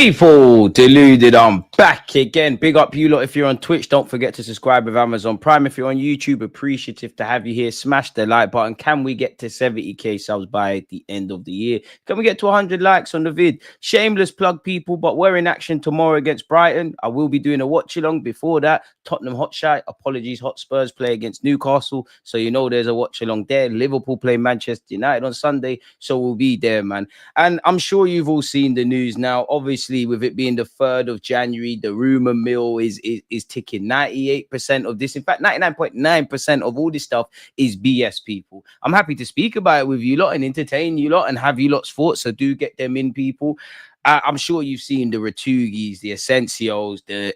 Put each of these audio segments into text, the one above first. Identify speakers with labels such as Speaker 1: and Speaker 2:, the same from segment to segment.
Speaker 1: People deluded, I'm back again. Big up you lot if you're on Twitch. Don't forget to subscribe with Amazon Prime. If you're on YouTube, appreciative to have you here. Smash the like button. Can we get to 70k subs by the end of the year? Can we get to 100 likes on the vid? Shameless plug, people, but we're in action tomorrow against Brighton. I will be doing a watch along. Before that, Tottenham Hotspur, apologies, Hotspurs play against Newcastle, so you know there's a watch along there. Liverpool play Manchester United on Sunday, so we'll be there, man. And I'm sure you've all seen the news now. Obviously, with it being the 3rd of January, the rumor mill is ticking. 98% of this, in fact, 99.9% of all this stuff is BS, people. I'm happy to speak about it with you lot and entertain you lot and have you lot's thoughts, so do get them in, people. I'm sure you've seen the Reteguis, the Asensios, the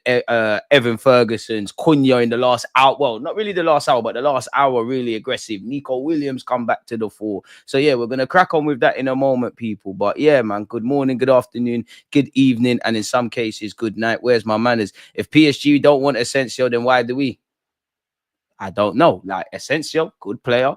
Speaker 1: Evan Ferguson's, Cunha in the last hour. Well, not really the last hour, but the last hour, really aggressive. Nico Williams come back to the fore. So, yeah, we're going to crack on with that in a moment, people. But, yeah, man, good morning, good afternoon, good evening, and in some cases, good night. Where's my manners? If PSG don't want Asensio, then why do we? I don't know. Like, Asensio, good player,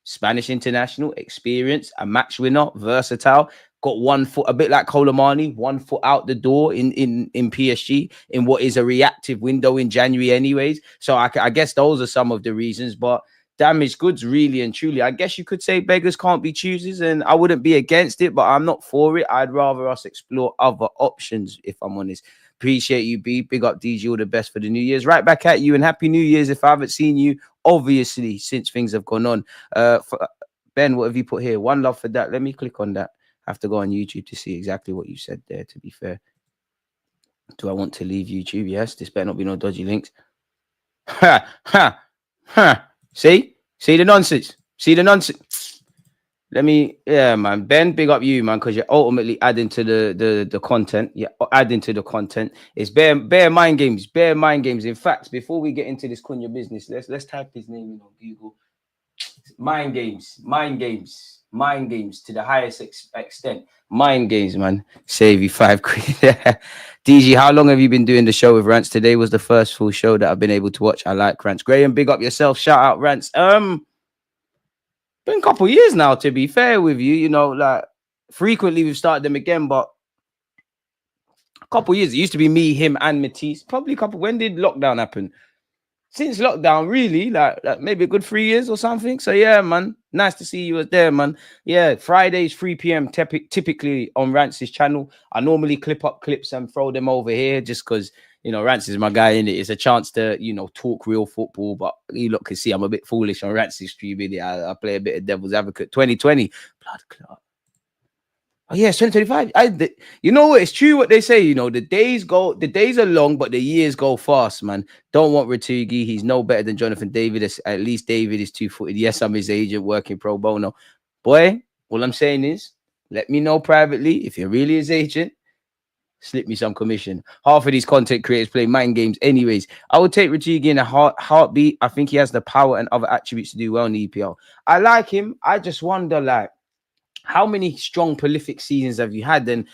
Speaker 1: Spanish international, experience, a match winner, versatile. Got 1 foot, a bit like Colomani, 1 foot out the door in PSG in what is a reactive window in January anyways. So I guess those are some of the reasons, but damaged goods, really and truly. I guess you could say beggars can't be choosers, and I wouldn't be against it, but I'm not for it. I'd rather us explore other options, if I'm honest. Appreciate you, B. Big up, DG. All the best for the New Year's. Right back at you, and Happy New Year's if I haven't seen you, obviously, since things have gone on. Ben, what have you put here? One love for that. Let me click on that. I have to go on YouTube to see exactly what you said there, to be fair. Do I want to leave YouTube? Yes. This better not be no dodgy links. Ha, ha, ha. See the nonsense. See the nonsense. Let me, yeah, man. Ben, big up you, man, because you're ultimately adding to the content. Yeah, adding to the content. It's bare mind games. Bare mind games. In fact, before we get into this Cunha business, let's type his name in on Google. Mind games to the highest extent. Mind games, man. Save you 5 quid. DG, how long have you been doing the show with Rants? Today was the first full show that I've been able to watch. I like Rants. Graham, big up yourself. Shout out Rants. Been a couple years now, to be fair with you. You know, like frequently we've started them again, but a couple years. It used to be me, him, and Matisse. Probably a couple. When did lockdown happen? Since lockdown, really, like maybe a good 3 years or something. So, yeah, man, nice to see you there, man. Yeah, Fridays, 3 p.m. typically on Rance's channel. I normally clip up clips and throw them over here just because, you know, Rance is my guy, in it. It's a chance to, you know, talk real football. But you lot can see I'm a bit foolish on Rance's stream. I play a bit of devil's advocate. 2020, blood clot. Oh, yeah, it's 2025. You know what? It's true what they say. You know, the days are long, but the years go fast, man. Don't want Retegui. He's no better than Jonathan David. At least David is 2-footed. Yes, I'm his agent working pro bono. Boy, all I'm saying is, let me know privately if you're really his agent. Slip me some commission. Half of these content creators play mind games anyways. I would take Retegui in a heartbeat. I think he has the power and other attributes to do well in the EPL. I like him. I just wonder, like, how many strong, prolific seasons have you had? And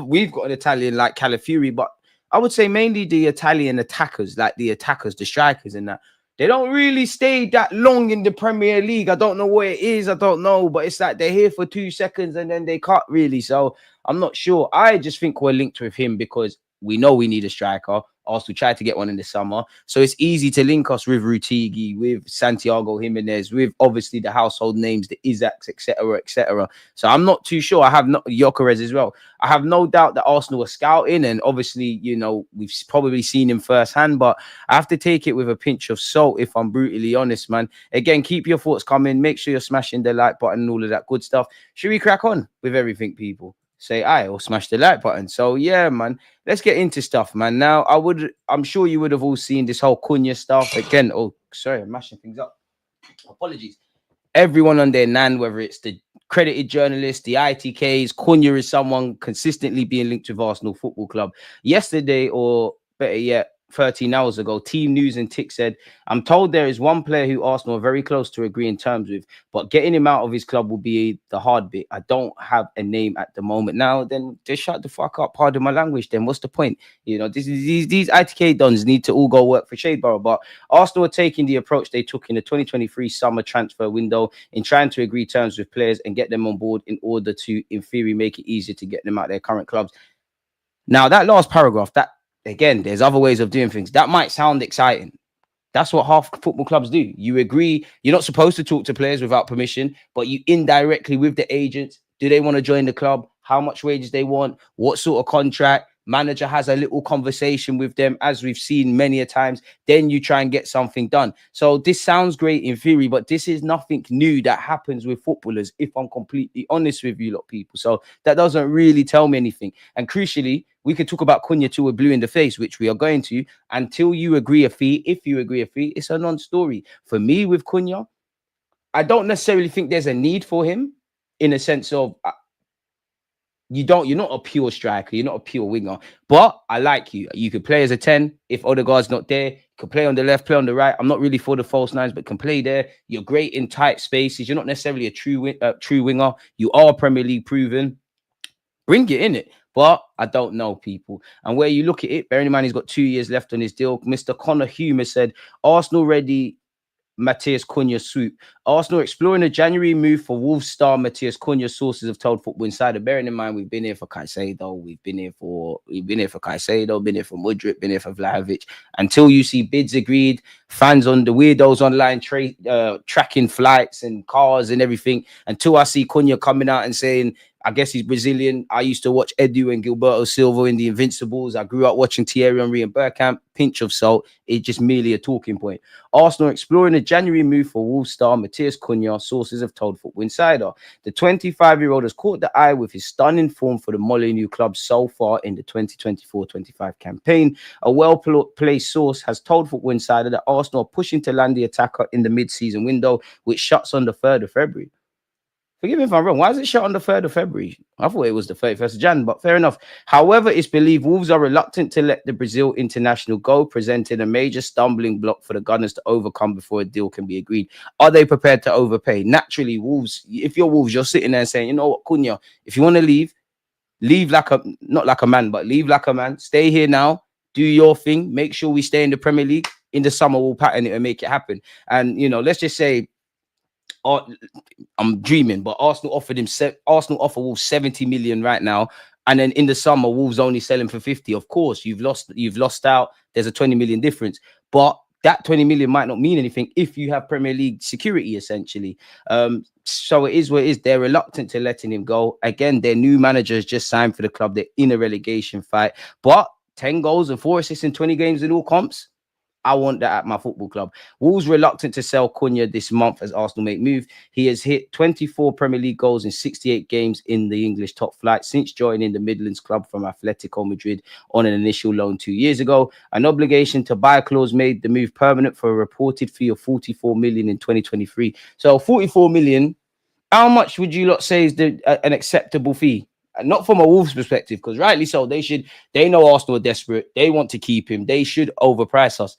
Speaker 1: we've got an Italian like Calafiori, but I would say mainly the Italian attackers, like the strikers and that. They don't really stay that long in the Premier League. I don't know what it is. I don't know, but it's like they're here for 2 seconds and then they cut, really. So I'm not sure. I just think we're linked with him because we know we need a striker. Arsenal tried to get one in the summer. So it's easy to link us with Retegui, with Santiago Jimenez, with obviously the household names, the Isaacs, etc., etc. So I'm not too sure. I have Gyökeres as well. I have no doubt that Arsenal are scouting, and obviously, you know, we've probably seen him firsthand, but I have to take it with a pinch of salt if I'm brutally honest, man. Again, keep your thoughts coming. Make sure you're smashing the like button and all of that good stuff. Should we crack on with everything, people? Say aye or smash the like button. So yeah, man, let's get into stuff, man. Now I'm sure you would have all seen this whole Cunha stuff again. Oh, sorry, I'm mashing things up. Apologies. Everyone on their nan, whether it's the credited journalists, the ITKs, Cunha is someone consistently being linked with Arsenal Football Club. Yesterday, or better yet, 13 hours ago, Team News and Tick said, I'm told there is one player who Arsenal are very close to agreeing terms with, but getting him out of his club will be the hard bit. I don't have a name at the moment. Now, then just shut the fuck up. Pardon my language. Then what's the point? You know, these ITK dons need to all go work for Shadeborough, but Arsenal are taking the approach they took in the 2023 summer transfer window in trying to agree terms with players and get them on board in order to, in theory, make it easier to get them out of their current clubs. Now, that last paragraph, that again, there's other ways of doing things. That might sound exciting. That's what half football clubs do. You agree, you're not supposed to talk to players without permission, but you indirectly with the agents, do they want to join the club? How much wages they want? What sort of contract? Manager has a little conversation with them, as we've seen many a times. Then you try and get something done. So this sounds great in theory, but this is nothing new that happens with footballers, if I'm completely honest with you lot people. So that doesn't really tell me anything. And crucially, we could talk about Cunha till we're blue in the face, which we are going to, until you agree a fee. If you agree a fee, it's a non-story. For me, with Cunha, I don't necessarily think there's a need for him in a sense of you're not a pure striker, you're not a pure winger, but I like you. You could play as a 10 if Odegaard's not there. You could play on the left, play on the right. I'm not really for the false nines, but can play there. You're great in tight spaces. You're not necessarily a true winger. You are Premier League proven. Bring it in it. But I don't know, people. And where you look at it, bearing in mind he's got 2 years left on his deal, Mr. Connor Hume said, Arsenal ready Matheus Cunha swoop. Arsenal exploring a January move for Wolves star Matheus Cunha, sources have told Football Insider. Bearing in mind, we've been here for Caicedo, been here for Mudryk, been here for Vlahovic. Until you see bids agreed, fans on the weirdos online tracking flights and cars and everything. Until I see Cunha coming out and saying, I guess he's Brazilian. I used to watch Edu and Gilberto Silva in the Invincibles. I grew up watching Thierry Henry and Bergkamp. Pinch of salt. It's just merely a talking point. Arsenal exploring a January move for Wolves star Matheus Cunha, sources have told Football Insider. The 25-year-old has caught the eye with his stunning form for the Molyneux club so far in the 2024-25 campaign. A well-placed source has told Football Insider that Arsenal are pushing to land the attacker in the mid-season window, which shuts on the 3rd of February. Forgive me if I'm wrong. Why is it shut on the 3rd of February? I thought it was the 31st of Jan, but fair enough. However, it's believed Wolves are reluctant to let the Brazil international go, presenting a major stumbling block for the Gunners to overcome before a deal can be agreed. Are they prepared to overpay? Naturally, Wolves, if you're Wolves, you're sitting there saying, you know what, Cunha, if you want to leave like a, not like a man, but leave like a man. Stay here now. Do your thing. Make sure we stay in the Premier League. In the summer, we'll pattern it and make it happen. And, you know, let's just say, I'm dreaming, but Arsenal offer Wolves 70 million right now, and then in the summer Wolves only selling for 50. Of course, you've lost out. There's a 20 million difference, but that 20 million might not mean anything if you have Premier League security, essentially. So it is what it is. They're reluctant to letting him go. Again, their new manager has just signed for the club. They're in a relegation fight, but 10 goals and 4 assists in 20 games in all comps. I want that at my football club. Wolves reluctant to sell Cunha this month as Arsenal make move. He has hit 24 Premier League goals in 68 games in the English top flight since joining the Midlands club from Atletico Madrid on an initial loan 2 years ago. An obligation to buy clause made the move permanent for a reported fee of 44 million in 2023. So 44 million, how much would you lot say is an acceptable fee? Not from a Wolves perspective, because rightly so, they know Arsenal are desperate. They want to keep him. They should overprice us.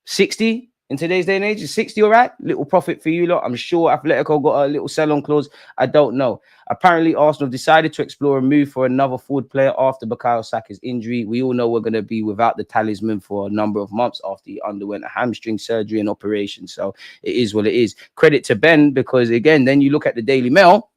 Speaker 1: 60 in today's day and age, is 60 all right? Little profit for you lot. I'm sure Atletico got a little sell-on clause. I don't know. Apparently, Arsenal have decided to explore a move for another forward player after Bukayo Saka's injury. We all know we're going to be without the talisman for a number of months after he underwent a hamstring surgery and operation. So it is what it is. Credit to Ben, because again, then you look at the Daily Mail.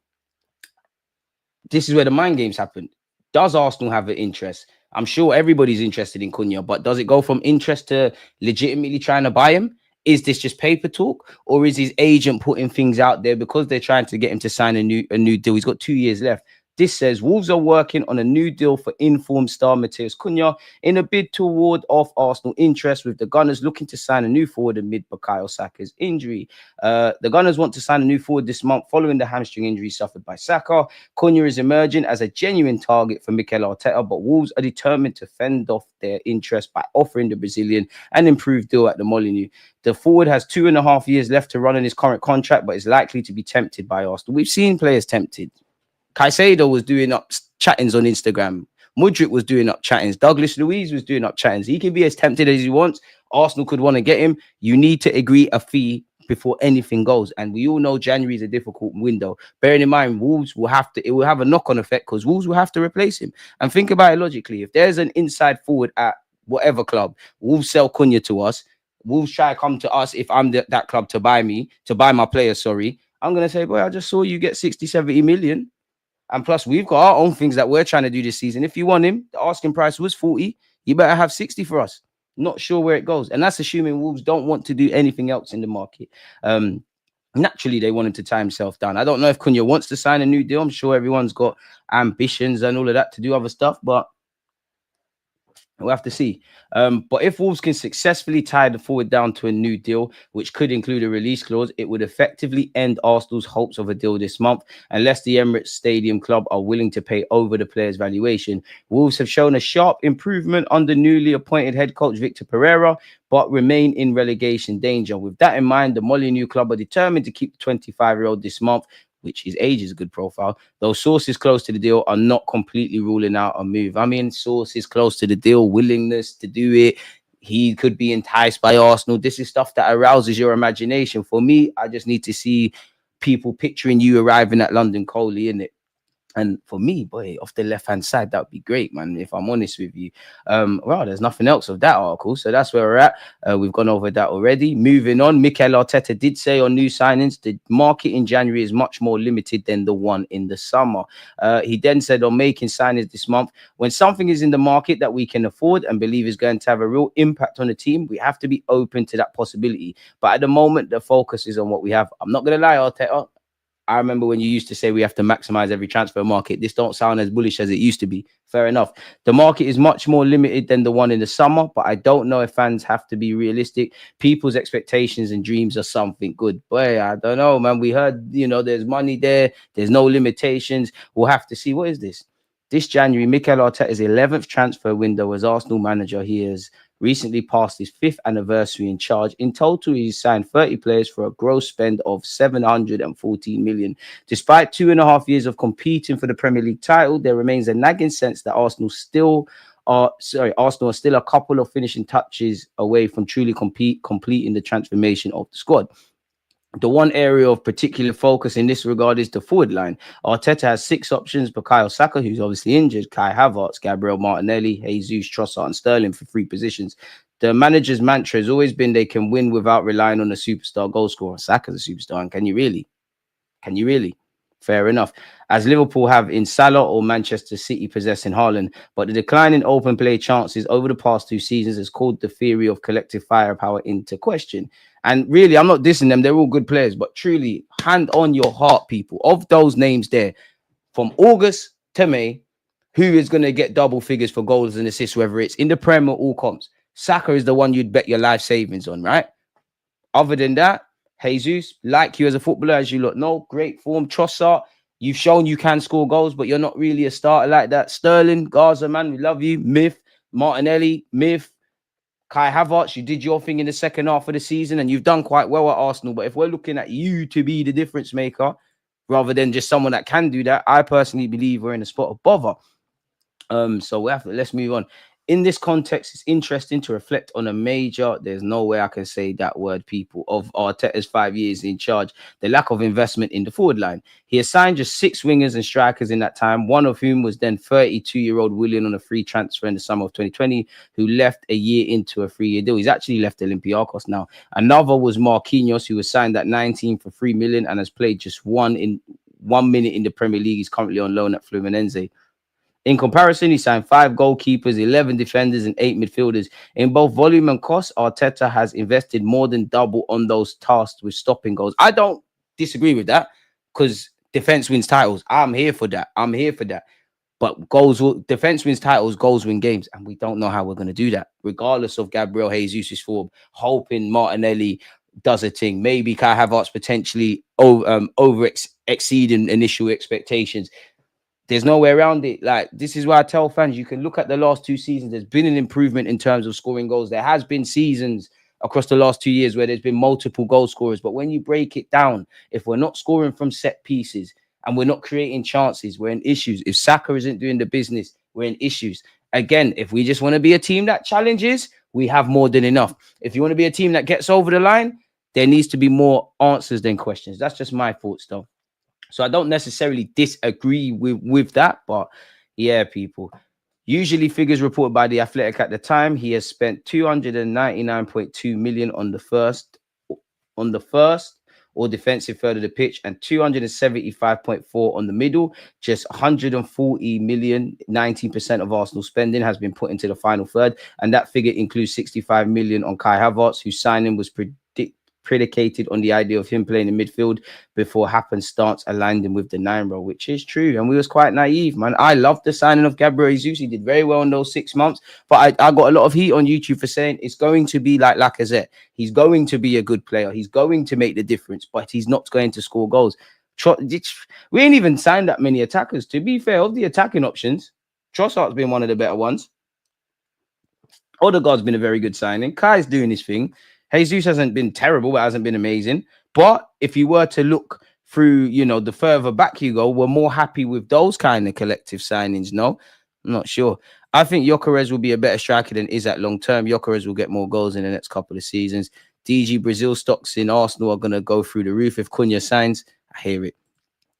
Speaker 1: This is where the mind games happen. Does Arsenal have an interest? I'm sure everybody's interested in Cunha, but does it go from interest to legitimately trying to buy him? Is this just paper talk, or is his agent putting things out there because they're trying to get him to sign a new deal? He's got 2 years left. This says Wolves are working on a new deal for informed star Matheus Cunha in a bid to ward off Arsenal interest, with the Gunners looking to sign a new forward amid Bukayo Saka's injury. The Gunners want to sign a new forward this month following the hamstring injury suffered by Saka. Cunha is emerging as a genuine target for Mikel Arteta, but Wolves are determined to fend off their interest by offering the Brazilian an improved deal at the Molyneux. The forward has 2.5 years left to run in his current contract, but is likely to be tempted by Arsenal. We've seen players tempted. Caicedo was doing up chattings on Instagram. Mudryk was doing up chattings. Douglas Luiz was doing up chattings. He can be as tempted as he wants. Arsenal could want to get him. You need to agree a fee before anything goes. And we all know January is a difficult window. Bearing in mind, Wolves will have to, it will have a knock-on effect because Wolves will have to replace him. And think about it logically. If there's an inside forward at whatever club, Wolves sell Cunha to us. Wolves try to come to us if I'm that club to buy my player, I'm going to say, boy, I just saw you get 60, 70 million. And plus, we've got our own things that we're trying to do this season. If you want him, the asking price was 40. You better have 60 for us. Not sure where it goes. And that's assuming Wolves don't want to do anything else in the market. Naturally, they wanted to tie himself down. I don't know if Cunha wants to sign a new deal. I'm sure everyone's got ambitions and all of that to do other stuff, but we'll have to see. But if Wolves can successfully tie the forward down to a new deal, which could include a release clause, it would effectively end Arsenal's hopes of a deal this month, unless the Emirates Stadium club are willing to pay over the player's valuation. Wolves have shown a sharp improvement under newly appointed head coach Victor Pereira, but remain in relegation danger. With that in mind, the Molyneux club are determined to keep the 25-year-old this month, which his age is a good profile, though sources close to the deal are not completely ruling out a move. I mean, sources close to the deal, willingness to do it. He could be enticed by Arsenal. This is stuff that arouses your imagination. For me, I just need to see people picturing you arriving at London Coley, innit? And for me, boy, off the left-hand side, that would be great, man, if I'm honest with you. Well, there's nothing else of that article. So that's where we're at. We've gone over that already. Moving on, Mikel Arteta did say on new signings, the market in January is much more limited than the one in the summer. He then said on making signings this month, when something is in the market that we can afford and believe is going to have a real impact on the team, we have to be open to that possibility. But at the moment, the focus is on what we have. I'm not going to lie, Arteta. I remember when you used to say we have to maximize every transfer market. This don't sound as bullish as it used to be. Fair enough. The market is much more limited than the one in the summer, but I don't know if fans have to be realistic. People's expectations and dreams are something good. Boy, I don't know, man. We heard, there's money there. There's no limitations. We'll have to see. What is this? This January, Mikel Arteta's 11th transfer window as Arsenal manager. He has recently passed his 5th anniversary in charge. In total, he's signed 30 players for a gross spend of 714 million. Despite 2.5 years of competing for the Premier League title, there remains a nagging sense that Arsenal are still a couple of finishing touches away from truly completing the transformation of the squad. The one area of particular focus in this regard is the forward line. Arteta has 6 options: Bukayo Saka, who's obviously injured, Kai Havertz, Gabriel Martinelli, Jesus, Trossard, and Sterling for 3 positions. The manager's mantra has always been they can win without relying on a superstar goal scorer. Saka's a superstar, and can you really? Fair enough. As Liverpool have in Salah or Manchester City possessing Haaland, but the decline in open play chances over the past 2 seasons has called the theory of collective firepower into question. And really, I'm not dissing them. They're all good players, but truly, hand on your heart, people, of those names there, from August to May, who is going to get double figures for goals and assists, whether it's in the Prem or all comps? Saka is the one you'd bet your life savings on, right? Other than that, Jesus, like you as a footballer, as you look, no, great form. Trossard, you've shown you can score goals, but you're not really a starter like that. Sterling, Gaza, man, we love you. Myth, Martinelli, Myth, Kai Havertz, you did your thing in the second half of the season, and you've done quite well at Arsenal. But if we're looking at you to be the difference maker, rather than just someone that can do that, I personally believe we're in a spot of bother. So let's move on. In this context, it's interesting to reflect on a major, there's no way I can say that word, people, of Arteta's 5 years in charge, the lack of investment in the forward line. He assigned just 6 wingers and strikers in that time, one of whom was then 32-year-old Willian on a free transfer in the summer of 2020, who left a year into a 3-year deal. He's actually left Olympiacos now. Another was Marquinhos, who was signed at 19 for 3 million and has played just 1 minute in the Premier League. He's currently on loan at Fluminense. In comparison, he signed 5 goalkeepers, 11 defenders, and 8 midfielders. In both volume and cost, Arteta has invested more than double on those tasked with stopping goals. I don't disagree with that, because defense wins titles. I'm here for that. But defense wins titles, goals win games, and we don't know how we're going to do that, regardless of Gabriel Jesus' form. Hoping Martinelli does a thing. Maybe Kai Havertz potentially exceeding initial expectations. There's no way around it. Like, this is why I tell fans, you can look at the last 2 seasons. There's been an improvement in terms of scoring goals. There has been seasons across the last 2 years where there's been multiple goal scorers. But when you break it down, if we're not scoring from set pieces and we're not creating chances, we're in issues. If Saka isn't doing the business, we're in issues. Again, if we just want to be a team that challenges, we have more than enough. If you want to be a team that gets over the line, there needs to be more answers than questions. That's just my thoughts, though. So I don't necessarily disagree with that, but yeah, people. Usually figures reported by The Athletic at the time, he has spent 299.2 million on the first or defensive third of the pitch, and 275.4 on the middle. Just 140 million, 19% of Arsenal spending has been put into the final third, and that figure includes 65 million on Kai Havertz, whose signing was predicated on the idea of him playing in midfield before happenstance aligned him with the 9 role, which is true. And we was quite naive, man. I loved the signing of Gabriel Jesus. He did very well in those 6 months, but I got a lot of heat on YouTube for saying it's going to be like Lacazette. He's going to be a good player. He's going to make the difference, but he's not going to score goals. We ain't even signed that many attackers. To be fair, of the attacking options, Trossard's been one of the better ones. Odegaard's been a very good signing. Kai's doing his thing. Jesus hasn't been terrible, but hasn't been amazing. But if you were to look through, you know, the further back you go, we're more happy with those kind of collective signings. No, I'm not sure. I think Gyökeres will be a better striker than Isak long term. Gyökeres will get more goals in the next couple of seasons. DG Brazil stocks in Arsenal are going to go through the roof if Cunha signs. I hear it.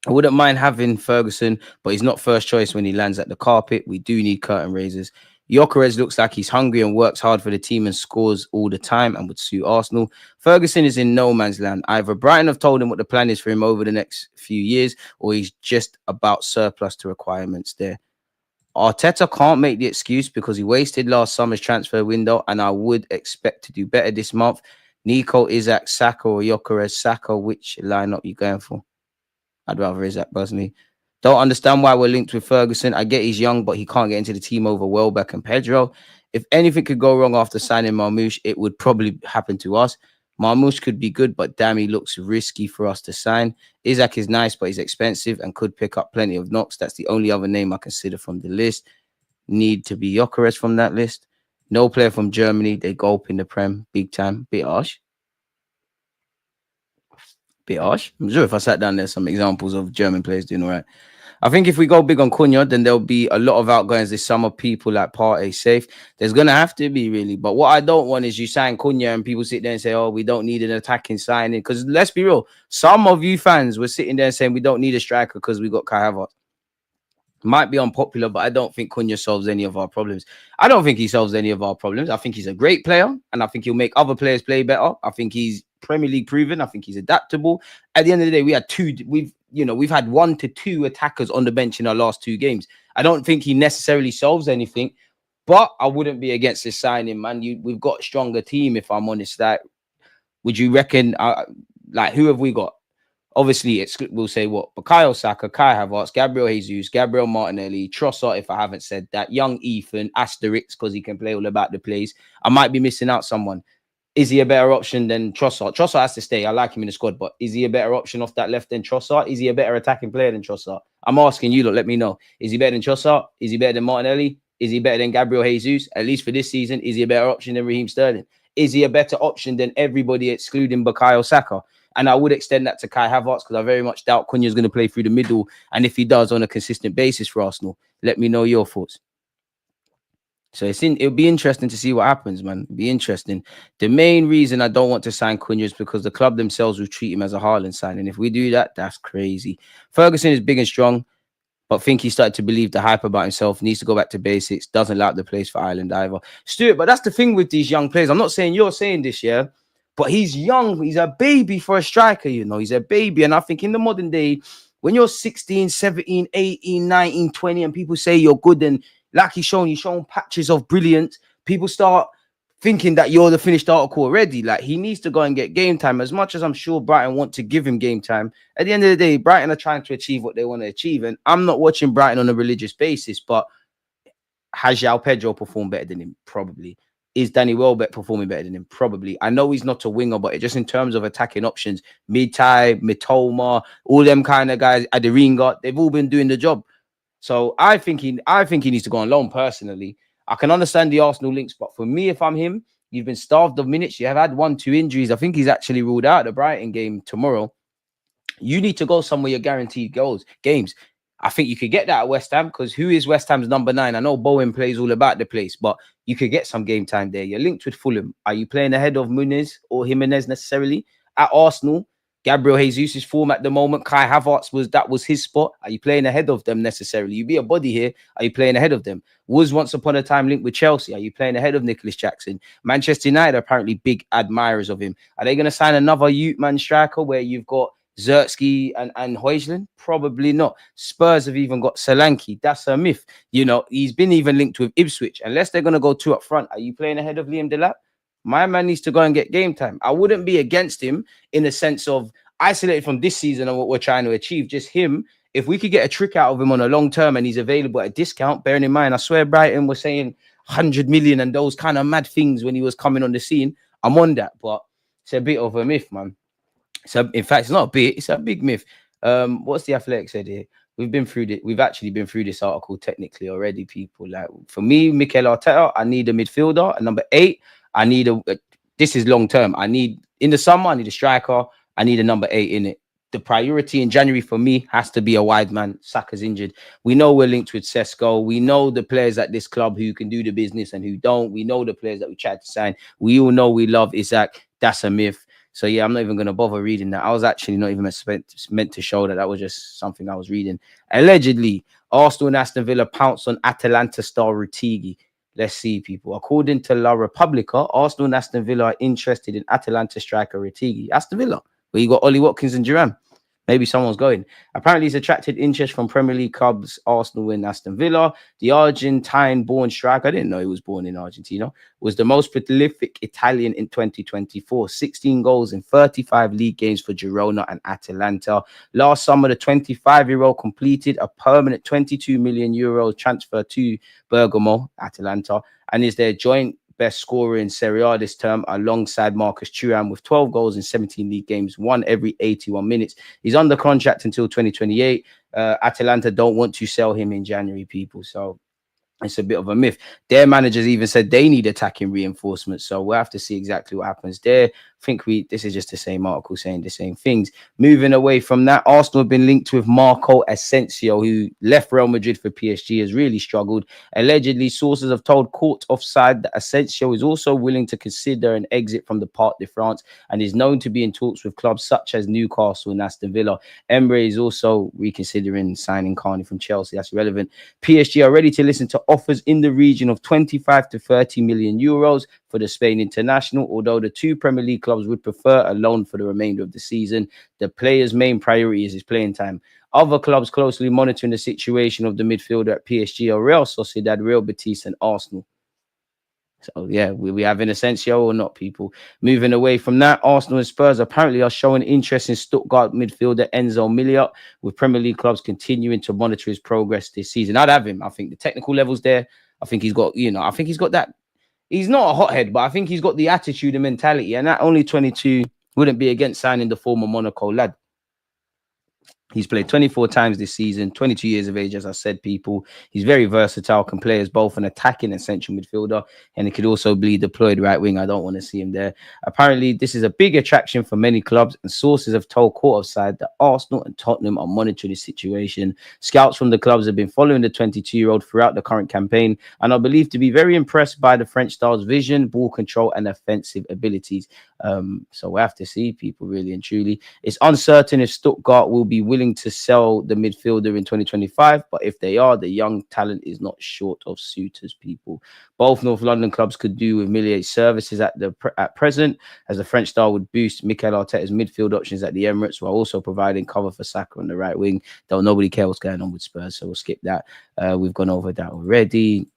Speaker 1: I wouldn't mind having Ferguson, but he's not first choice when he lands at the carpet. We do need curtain raisers. Gyökeres looks like he's hungry and works hard for the team and scores all the time and would suit Arsenal. Ferguson is in no man's land. Either Brighton have told him what the plan is for him over the next few years, or he's just about surplus to requirements there. Arteta can't make the excuse because he wasted last summer's transfer window, and I would expect to do better this month. Nico, Isak, Saka, or Gyökeres. Saka, which lineup you going for? I'd rather Isak personally. Don't understand why we're linked with Ferguson. I get he's young, but he can't get into the team over Welbeck and Pedro. If anything could go wrong after signing Marmoush, it would probably happen to us. Marmoush could be good, but damn, he looks risky for us to sign. Isak is nice, but he's expensive and could pick up plenty of knocks. That's the only other name I consider from the list. Need to be Gyökeres from that list. No player from Germany. They go up in the Prem big time. Bit harsh. I'm sure if I sat down, there's some examples of German players doing all right. I think if we go big on Cunha, then there'll be a lot of outgoings this summer. People like Partey safe. There's going to have to be, really. But what I don't want is you sign Cunha and people sit there and say, oh, we don't need an attacking signing. Because let's be real. Some of you fans were sitting there saying we don't need a striker because we got Kai Havertz. Might be unpopular, but I don't think Cunha solves any of our problems. I don't think he solves any of our problems. I think he's a great player, and I think he'll make other players play better. I think he's Premier League proven. I think he's adaptable. At the end of the day, we've had 1 to 2 attackers on the bench in our last 2 games. I don't think he necessarily solves anything, but I wouldn't be against his signing, man. We've got a stronger team, if I'm honest. Like, would you reckon? Who have we got? Obviously, we'll say what? Bukayo Saka, Kai Havertz, Gabriel Jesus, Gabriel Martinelli, Trossard, if I haven't said that, young Ethan, Asterix, because he can play all about the place. I might be missing out someone. Is he a better option than Trossard? Trossard has to stay. I like him in the squad, but is he a better option off that left than Trossard? Is he a better attacking player than Trossard? I'm asking you, let me know. Is he better than Trossard? Is he better than Martinelli? Is he better than Gabriel Jesus? At least for this season, is he a better option than Raheem Sterling? Is he a better option than everybody excluding Bukayo Saka? And I would extend that to Kai Havertz because I very much doubt Cunha is going to play through the middle. And if he does on a consistent basis for Arsenal, let me know your thoughts. So it'll be interesting to see what happens, man. It'll be interesting. The main reason I don't want to sign Cunha is because the club themselves will treat him as a Haaland signing. If we do that, that's crazy. Ferguson is big and strong, but think he started to believe the hype about himself, needs to go back to basics, doesn't like the place for Ireland either. Stuart, but that's the thing with these young players. I'm not saying you're saying this, yeah, but he's young. He's a baby for a striker, you know. He's a baby. And I think in the modern day, when you're 16, 17, 18, 19, 20, and people say you're good and like you've shown patches of brilliance, people start thinking that you're the finished article already. Like, he needs to go and get game time. As much as I'm sure Brighton want to give him game time, at the end of the day, Brighton are trying to achieve what they want to achieve. And I'm not watching Brighton on a religious basis, but has João Pedro performed better than him? Probably. Is Danny Welbeck performing better than him? Probably. I know he's not a winger, but just in terms of attacking options, Mid-Thai, Mitoma, all them kind of guys, Aderinga, they've all been doing the job. So I think he needs to go on loan personally. I can understand the Arsenal links, but for me, if I'm him, you've been starved of minutes. You have had 1-2 injuries. I think he's actually ruled out the Brighton game tomorrow. You need to go somewhere you're guaranteed games. I think you could get that at West Ham, because who is West Ham's number 9? I know Bowen plays all about the place, but you could get some game time there. You're linked with Fulham. Are you playing ahead of Muniz or Jimenez necessarily? At Arsenal, Gabriel Jesus' form at the moment. Kai Havertz was his spot. Are you playing ahead of them necessarily? You be a body here. Are you playing ahead of them? Was once upon a time linked with Chelsea. Are you playing ahead of Nicholas Jackson? Manchester United are apparently big admirers of him. Are they going to sign another Youth man striker where you've got Zertsky and Højlund? Probably not. Spurs have even got Solanke. That's a myth. You know, he's been even linked with Ipswich. Unless they're going to go two up front, are you playing ahead of Liam Delap? My man needs to go and get game time. I wouldn't be against him in the sense of isolated from this season and what we're trying to achieve. Just him, if we could get a trick out of him on a long term and he's available at a discount, bearing in mind, I swear Brighton was saying 100 million and those kind of mad things when he was coming on the scene. I'm on that, but it's a bit of a myth, man. So in fact, it's not a bit, it's a big myth. What's the Athletic said here? We've actually been through this article technically already, people. Like for me, Mikel Arteta, I need a midfielder. And number 8, I need this is long term. I need in the summer, I need a striker. I need a number 8 in it. The priority in January for me has to be a wide man. Saka's injured. We know we're linked with Sesko. We know the players at this club who can do the business and who don't. We know the players that we tried to sign. We all know we love Isaac. That's a myth. So yeah, I'm not even going to bother reading that. I was actually not even meant to show that. That was just something I was reading. Allegedly, Arsenal and Aston Villa pounced on Atalanta star Retegui. Let's see, people. According to La Repubblica, Arsenal and Aston Villa are interested in Atalanta striker Retegui. Aston Villa, where you got Ollie Watkins and Duran. Maybe someone's going. Apparently, he's attracted interest from Premier League clubs Arsenal and Aston Villa. The Argentine-born striker, I didn't know he was born in Argentina, was the most prolific Italian in 2024. 16 goals in 35 league games for Girona and Atalanta. Last summer, the 25-year-old completed a permanent 22 million euro transfer to Bergamo, Atalanta, and is their joint best scorer in Serie A this term, alongside Marcus Thuram with 12 goals in 17 league games, one every 81 minutes. He's under contract until 2028. Atalanta don't want to sell him in January, people. So it's a bit of a myth. Their managers even said they need attacking reinforcements. So we'll have to see exactly what happens there. I think this is just the same article saying the same things. Moving away from that, Arsenal have been linked with Marco Asensio, who left Real Madrid for PSG, has really struggled. Allegedly, sources have told Court Offside that Asensio is also willing to consider an exit from the Parc de France and is known to be in talks with clubs such as Newcastle and Aston Villa. Emre is also reconsidering signing Carney from Chelsea. That's relevant. PSG are ready to listen to offers in the region of 25 to 30 million euros for the Spain international, although the two Premier League clubs would prefer a loan for the remainder of the season. The player's main priority is his playing time. Other clubs closely monitoring the situation of the midfielder at PSG are Real Sociedad, Real Betis and Arsenal. So, yeah, we have an Asensio or not, people. Moving away from that, Arsenal and Spurs apparently are showing interest in Stuttgart midfielder Enzo Miliot, with Premier League clubs continuing to monitor his progress this season. I'd have him. I think the technical level's there. I think he's got, I think he's got that. He's not a hothead, but I think he's got the attitude and mentality. And that only 22 wouldn't be against signing the former Monaco lad. He's played 24 times this season, 22 years of age, as I said, people. He's very versatile, can play as both an attacking and central midfielder, and he could also be deployed right wing. I don't want to see him there. Apparently, this is a big attraction for many clubs, and sources have told Court Offside that Arsenal and Tottenham are monitoring the situation. Scouts from the clubs have been following the 22-year-old throughout the current campaign and are believed to be very impressed by the French star's vision, ball control, and offensive abilities. So we'll have to see, people, really and truly. It's uncertain if Stuttgart will be willing to sell the midfielder in 2025, but if they are, the young talent is not short of suitors, people. Both North London clubs could do with Miliot's services at present, as the French star would boost Mikel Arteta's midfield options at the Emirates, while also providing cover for Saka on the right wing. Though nobody cares what's going on with Spurs, so we'll skip that. We've gone over that already.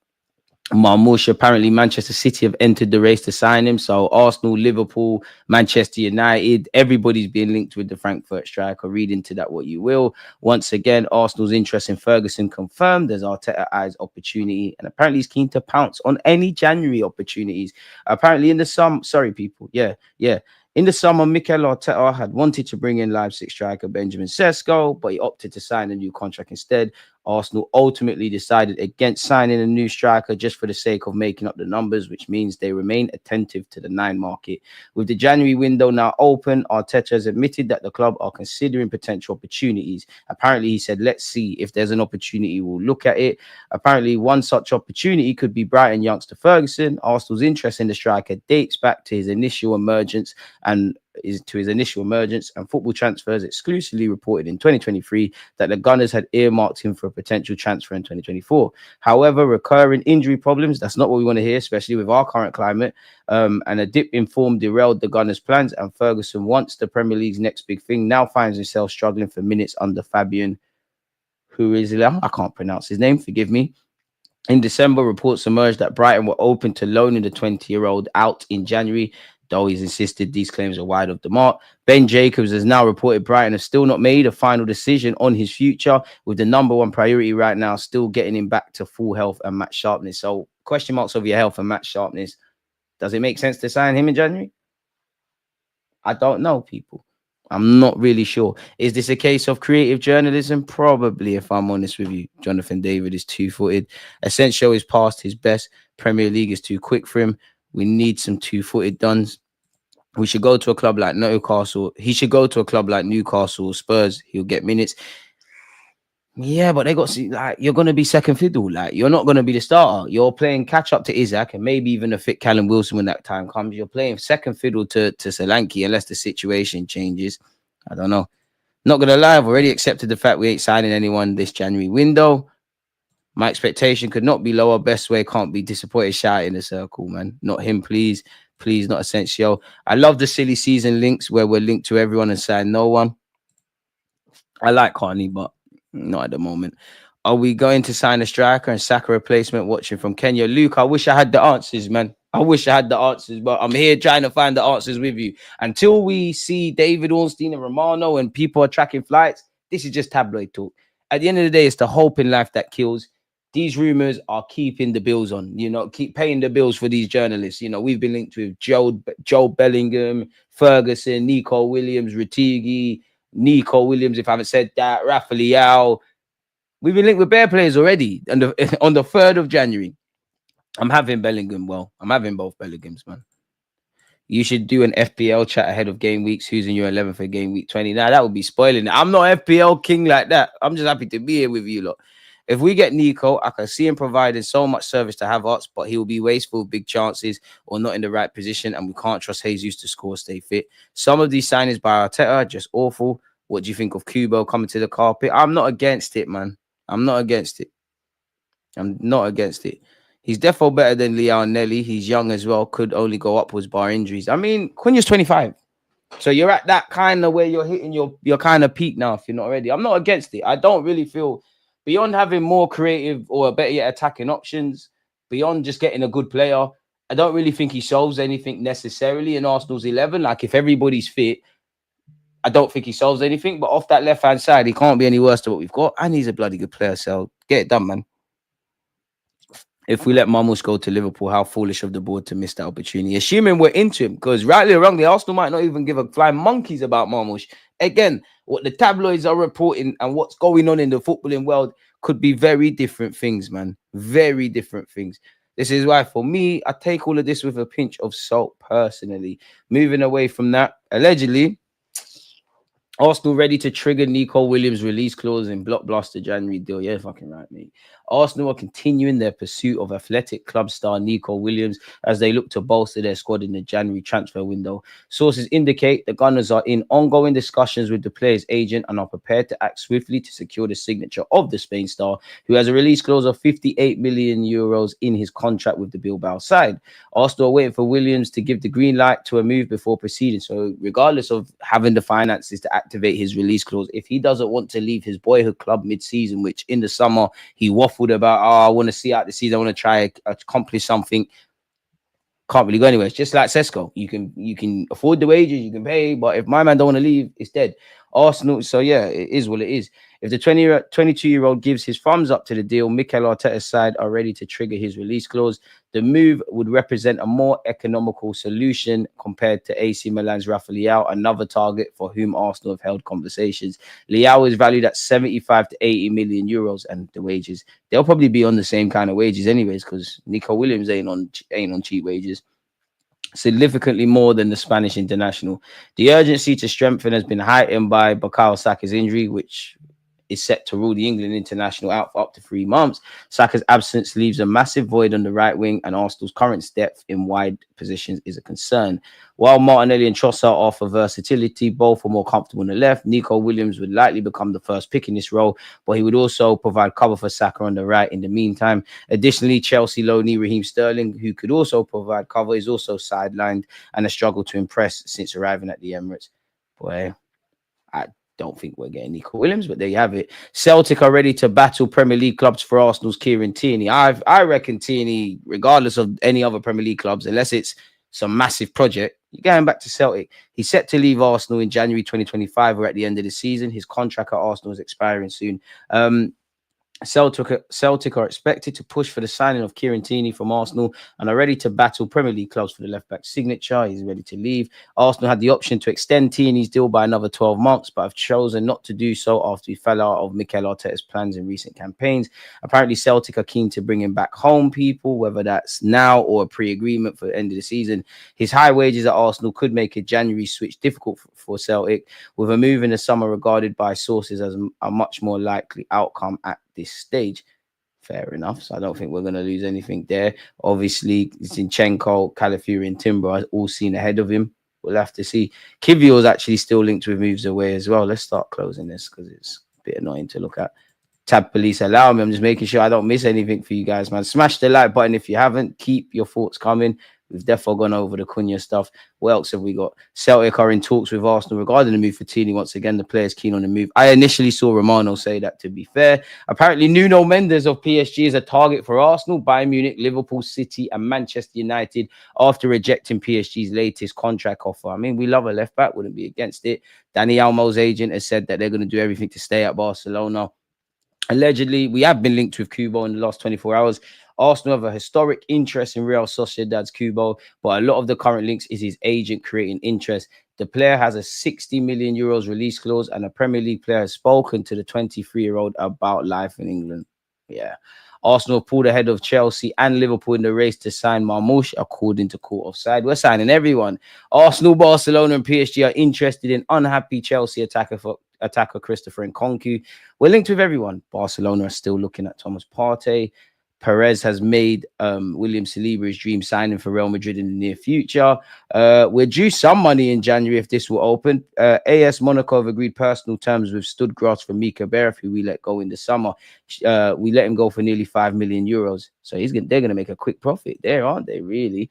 Speaker 1: Marmoush, apparently Manchester City have entered the race to sign him. So Arsenal, Liverpool, Manchester United, everybody's being linked with the Frankfurt striker. Read into that what you will. Once again, Arsenal's interest in Ferguson confirmed as Arteta eyes opportunity, and apparently he's keen to pounce on any January opportunities. Apparently in the summer, in the summer, Mikel Arteta had wanted to bring in Leipzig striker Benjamin Sesko, but he opted to sign a new contract instead. Arsenal ultimately decided against signing a new striker just for the sake of making up the numbers, which means they remain attentive to the 9 market. With the January window now open, Arteta has admitted that the club are considering potential opportunities. Apparently, he said, let's see if there's an opportunity, we'll look at it. Apparently, one such opportunity could be Brighton youngster Ferguson. Arsenal's interest in the striker dates back to his initial emergence and to his initial emergence, and Football Transfers exclusively reported in 2023 that the Gunners had earmarked him for a potential transfer in 2024. However, recurring injury problems, that's not what we want to hear, especially with our current climate, and a dip in form derailed the Gunners' plans, and Ferguson, once the Premier League's next big thing, now finds himself struggling for minutes under Fabian, who is, I can't pronounce his name, forgive me. In December, reports emerged that Brighton were open to loaning the 20-year-old out in January, though he's insisted these claims are wide of the mark. Ben Jacobs has now reported Brighton have still not made a final decision on his future, with the number one priority right now still getting him back to full health and match sharpness. So, question marks over your health and match sharpness. Does it make sense to sign him in January? I don't know, people. I'm not really sure. Is this a case of creative journalism? Probably, if I'm honest with you. Jonathan David is two-footed. Asensio is past his best. Premier League is too quick for him. We need some two-footed duns. We should go to a club like Newcastle. He should go to a club like Newcastle, Spurs. He'll get minutes. Yeah, but they got like you're gonna be second fiddle. Like you're not gonna be the starter. You're playing catch up to Isaac and maybe even a fit Callum Wilson when that time comes. You're playing second fiddle to Solanke unless the situation changes. I don't know. Not gonna lie, I've already accepted the fact we ain't signing anyone this January window. My expectation could not be lower. Best way can't be disappointed. Shout in the circle, man. Not him, please. Please, not Asensio. I love the silly season links where we're linked to everyone and sign no one. I like Carney, but not at the moment. Are we going to sign a striker and sack a replacement? Watching from Kenya. Luke, I wish I had the answers, man. I wish I had the answers, but I'm here trying to find the answers with you. Until we see David Ornstein and Romano and people are tracking flights, this is just tabloid talk. At the end of the day, it's the hope in life that kills. These rumors are keeping the bills on, keep paying the bills for these journalists. We've been linked with Joe Bellingham, Ferguson, Nico Williams, Retegui, Nico Williams, if I haven't said that, Rafa Leao. We've been linked with bare players already on the 3rd of January. I'm having Bellingham. Well, I'm having both Bellinghams, man. You should do an FPL chat ahead of game weeks. Who's in your 11 for game week 20? Now, that would be spoiling it. I'm not FPL king like that. I'm just happy to be here with you lot. If we get Nico, I can see him providing so much service to Havertz, but he will be wasteful, big chances, or not in the right position, and we can't trust Jesus to score, stay fit. Some of these signings by Arteta are just awful. What do you think of Kubo coming to the carpet? I'm not against it, man. I'm not against it. He's definitely better than Leao and Nelly. He's young as well. Could only go upwards bar injuries. I mean, Cunha's 25. So you're at that kind of where you're hitting your kind of peak now if you're not ready. I'm not against it. I don't really feel, beyond having more creative or better yet attacking options, beyond just getting a good player, I don't really think he solves anything necessarily in Arsenal's 11. Like if everybody's fit, I don't think he solves anything. But off that left-hand side, he can't be any worse than what we've got. And he's a bloody good player. So get it done, man. If we let Marmoush go to Liverpool, how foolish of the board to miss that opportunity. Assuming we're into him, because rightly or wrongly, Arsenal might not even give a flying monkeys about Marmoush. Again, what the tabloids are reporting and what's going on in the footballing world could be very different things, man. Very different things. This is why, for me, I take all of this with a pinch of salt personally. Moving away from that, allegedly, Arsenal ready to trigger Nico Williams' release clause in blockbuster January deal. Yeah, fucking right, mate. Arsenal are continuing their pursuit of athletic club star Nico Williams as they look to bolster their squad in the January transfer window. Sources indicate the Gunners are in ongoing discussions with the player's agent and are prepared to act swiftly to secure the signature of the Spain star, who has a release clause of 58 million euros in his contract with the Bilbao side. Arsenal are waiting for Williams to give the green light to a move before proceeding. So regardless of having the finances to activate his release clause, if he doesn't want to leave his boyhood club mid-season, which in the summer he waffled about, I want to see out the season, I want to try accomplish something, can't really go anywhere. It's just like Sesko. You can afford the wages, you can pay, but if my man don't want to leave, it's dead. Arsenal, so yeah, it is what it is. If the 22-year-old gives his thumbs up to the deal, Mikel Arteta's side are ready to trigger his release clause. The move would represent a more economical solution compared to AC Milan's Rafa Leao, another target for whom Arsenal have held conversations. Leao is valued at 75 to 80 million euros, and the wages, they'll probably be on the same kind of wages anyways, because Nico Williams ain't on cheap wages. Significantly more than the Spanish international. The urgency to strengthen has been heightened by Bukayo Saka's injury, which is set to rule the England international out for up to 3 months. Saka's absence leaves a massive void on the right wing, and Arsenal's current depth in wide positions is a concern. While Martinelli and Trossard offer versatility, both are more comfortable on the left. Nico Williams would likely become the first pick in this role, but he would also provide cover for Saka on the right in the meantime. Additionally, Chelsea loanee Raheem Sterling, who could also provide cover, is also sidelined and has struggled to impress since arriving at the Emirates. Boy, I don't think we're getting Nico Williams, but there you have it. Celtic are ready to battle Premier League clubs for Arsenal's Kieran Tierney. I reckon Tierney, regardless of any other Premier League clubs, unless it's some massive project, you're going back to Celtic. He's set to leave Arsenal in January 2025 or at the end of the season. His contract at Arsenal is expiring soon. Celtic are expected to push for the signing of Kieran Tierney from Arsenal and are ready to battle Premier League clubs for the left-back signature. He's ready to leave. Arsenal had the option to extend Tierney's deal by another 12 months, but have chosen not to do so after he fell out of Mikel Arteta's plans in recent campaigns. Apparently, Celtic are keen to bring him back home, people, whether that's now or a pre-agreement for the end of the season. His high wages at Arsenal could make a January switch difficult for Celtic, with a move in the summer regarded by sources as a much more likely outcome at this stage. Fair enough. So I don't think we're going to lose anything there. Obviously, Zinchenko, Calafiori, and Timber are all seen ahead of him. We'll have to see. Kiwior is actually still linked with moves away as well. Let's start closing this because it's a bit annoying to look at. Tab police allow me. I'm just making sure I don't miss anything for you guys, man. Smash the like button if you haven't. Keep your thoughts coming. We've definitely gone over the Cunha stuff. What else have we got? Celtic are in talks with Arsenal regarding the move for Tierney. Once again, the player's keen on the move. I initially saw Romano say that, to be fair. Apparently, Nuno Mendes of PSG is a target for Arsenal, Bayern Munich, Liverpool, City, and Manchester United after rejecting PSG's latest contract offer. I mean, we love a left back, wouldn't be against it. Dani Olmo's agent has said that they're going to do everything to stay at Barcelona. Allegedly, we have been linked with Kubo in the last 24 hours. Arsenal have a historic interest in Real Sociedad's Kubo, but a lot of the current links is his agent creating interest. The player has a 60 million euros release clause, and a Premier League player has spoken to the 23-year-old about life in England. Yeah. Arsenal pulled ahead of Chelsea and Liverpool in the race to sign Marmoush, according to Court Offside. We're signing everyone. Arsenal, Barcelona, and PSG are interested in unhappy Chelsea attacker Christopher Nkunku. We're linked with everyone. Barcelona are still looking at Thomas Partey. Perez has made William Saliba his dream signing for Real Madrid in the near future. We're due some money in January if this will open. AS Monaco have agreed personal terms with Stuttgart for Mika Beref, who we let go in the summer. We let him go for nearly 5 million euros. So they're going to make a quick profit there, aren't they, really?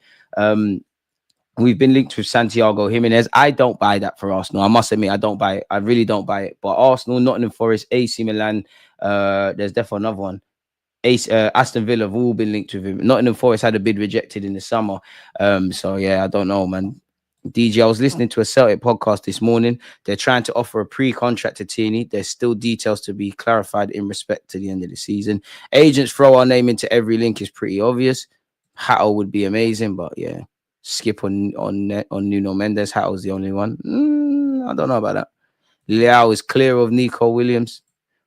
Speaker 1: We've been linked with Santiago Jimenez. I don't buy that for Arsenal. I must admit, I don't buy it. I really don't buy it. But Arsenal, Nottingham Forest, AC Milan, there's definitely another one. Aston Villa have all been linked with him. Nottingham Forest had a bid rejected in the summer. So, yeah, I don't know, man. DJ, I was listening to a Celtic podcast this morning. They're trying to offer a pre-contract to Tierney. There's still details to be clarified in respect to the end of the season. Agents throw our name into every link is pretty obvious. Hatto would be amazing, but yeah. Skip on Nuno Mendes. Hatto's the only one. I don't know about that. Leao is clear of Nico Williams.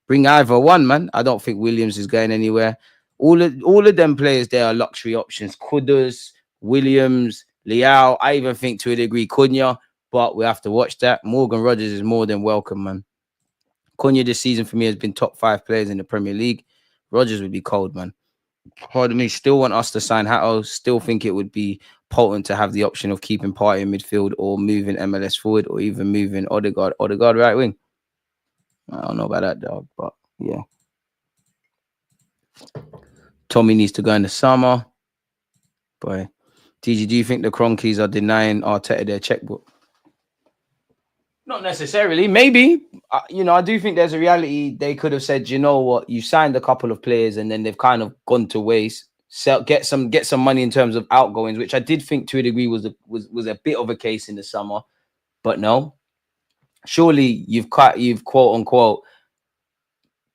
Speaker 1: Bring either one, man. I don't think Williams is going anywhere. All of them players there are luxury options. Kudus, Williams, Leao. I even think to a degree Cunha, but we have to watch that. Morgan Rogers is more than welcome, man. Cunha this season for me has been top 5 players in the Premier League. Rogers would be cold, man. Pardon me. Still want us to sign Hatto. Still think it would be potent to have the option of keeping Partey in midfield or moving MLS forward or even moving Odegaard right wing. I don't know about that, dog, but yeah. Tommy needs to go in the summer. Boy, TG, do you think the Cronkies are denying Arteta their checkbook? Not necessarily. Maybe. I do think there's a reality. They could have said, you know what, you signed a couple of players and then they've kind of gone to waste. Get some money in terms of outgoings, which I did think to a degree was a bit of a case in the summer. But no. Surely you've quote unquote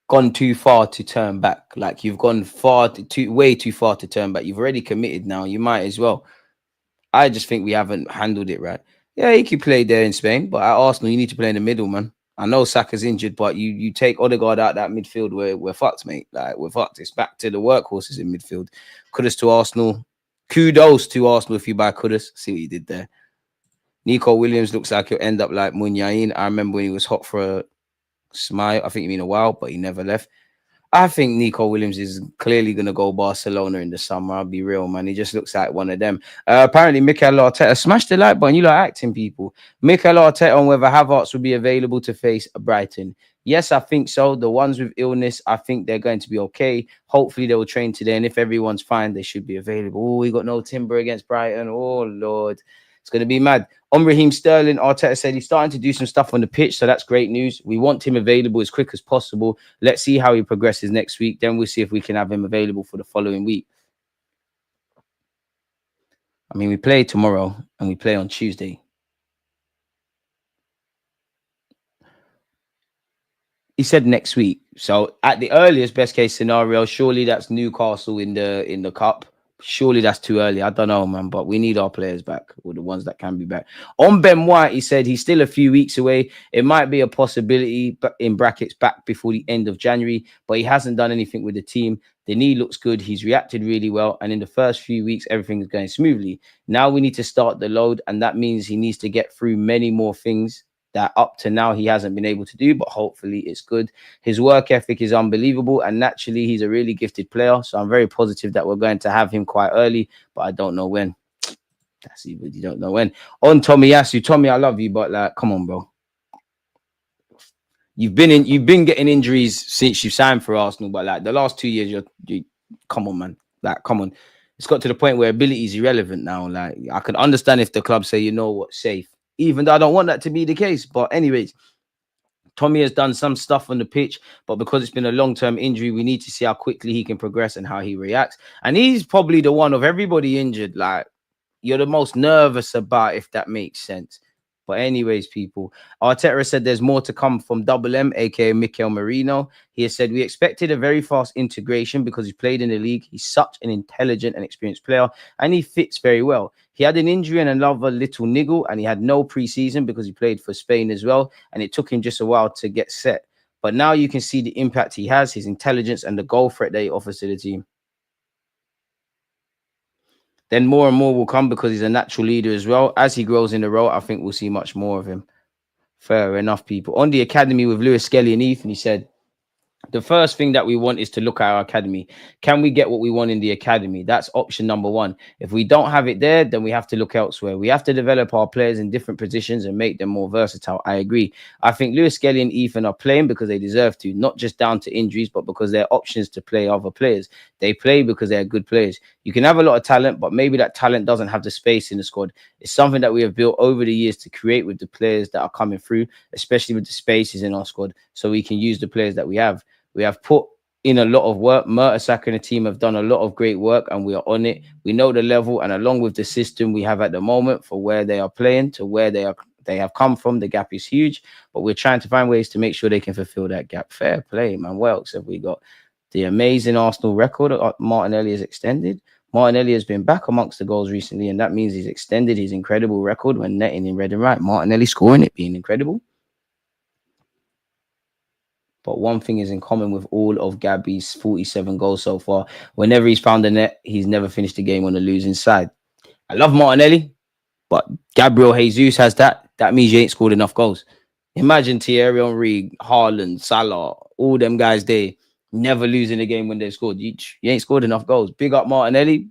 Speaker 1: gone too far to turn back. Like you've gone way too far to turn back. You've already committed now. You might as well. I just think we haven't handled it right. Yeah, he could play there in Spain, but at Arsenal, you need to play in the middle, man. I know Saka's injured, but you take Odegaard out that midfield, we're fucked, mate. Like we're fucked. It's back to the workhorses in midfield. Kudos to Arsenal. Kudos to Arsenal if you buy Kudos. See what you did there. Nico Williams looks like he'll end up like Munyain. I remember when he was hot for Smile. I think you mean a while, but he never left. I think Nico Williams is clearly going to go Barcelona in the summer. I'll be real, man. He just looks like one of them. Apparently, Mikel Arteta smashed the like button. You like acting, people. Mikel Arteta on whether Havertz will be available to face Brighton. Yes, I think so. The ones with illness, I think they're going to be okay. Hopefully, they will train today. And if everyone's fine, they should be available. Oh, we got no Timber against Brighton. Oh, Lord. It's going to be mad. On Raheem Sterling, Arteta said he's starting to do some stuff on the pitch, so that's great news. We want him available as quick as possible. Let's see how he progresses next week. Then we'll see if we can have him available for the following week. I mean, we play tomorrow and we play on Tuesday. He said next week. So at the earliest best case scenario, surely that's Newcastle in the cup. Surely that's too early. I don't know, man, but we need our players back, or the ones that can be back. On Ben White, he said he's still a few weeks away. It might be a possibility, but in brackets, back before the end of January, but he hasn't done anything with the team. The knee looks good. He's reacted really well. And in the first few weeks, everything is going smoothly. Now we need to start the load, and that means he needs to get through many more things that up to now he hasn't been able to do, but hopefully it's good. His work ethic is unbelievable, and naturally he's a really gifted player. So I'm very positive that we're going to have him quite early, but I don't know when. That's even you don't know when. On Tomiyasu, Tommy, I love you, but like, come on, bro. You've been getting injuries since you signed for Arsenal, but like the last 2 years, you come on, man. Like, come on. It's got to the point where ability is irrelevant now. Like, I can understand if the club say, you know what, safe. Even though I don't want that to be the case. But anyways, Tommy has done some stuff on the pitch, but because it's been a long-term injury, we need to see how quickly he can progress and how he reacts. And he's probably the one of everybody injured, like, you're the most nervous about, if that makes sense. But anyways, people, Arteta said there's more to come from Double M, aka Mikel Merino. He has said we expected a very fast integration because he played in the league. He's such an intelligent and experienced player, and he fits very well. He had an injury and another little niggle, and he had no preseason because he played for Spain as well, and it took him just a while to get set. But now you can see the impact he has, his intelligence, and the goal threat that he offers to the team. Then more and more will come because he's a natural leader as well. As he grows in the role, I think we'll see much more of him. Fair enough, people. On the academy with Lewis Skelly and Ethan, he said, the first thing that we want is to look at our academy. Can we get what we want in the academy? That's option number one. If we don't have it there, then we have to look elsewhere. We have to develop our players in different positions and make them more versatile. I agree. I think Lewis Skelly and Ethan are playing because they deserve to, not just down to injuries, but because they're options to play other players. They play because they're good players. You can have a lot of talent, but maybe that talent doesn't have the space in the squad. It's something that we have built over the years to create with the players that are coming through, especially with the spaces in our squad, so we can use the players that we have. We have put in a lot of work. Mertesacker and the team have done a lot of great work, and we are on it. We know the level, and along with the system we have at the moment for where they are playing to where they have come from, the gap is huge. But we're trying to find ways to make sure they can fulfill that gap. Fair play, man. What else have we got? The amazing Arsenal record Martinelli has extended. Martinelli has been back amongst the goals recently, and that means he's extended his incredible record when netting in red and right. Martinelli scoring it, being incredible. But one thing is in common with all of Gabby's 47 goals so far. Whenever he's found a net, he's never finished the game on the losing side. I love Martinelli, but Gabriel Jesus has that. That means you ain't scored enough goals. Imagine Thierry Henry, Haaland, Salah, all them guys there, never losing a game when they've scored. You ain't scored enough goals. Big up Martinelli.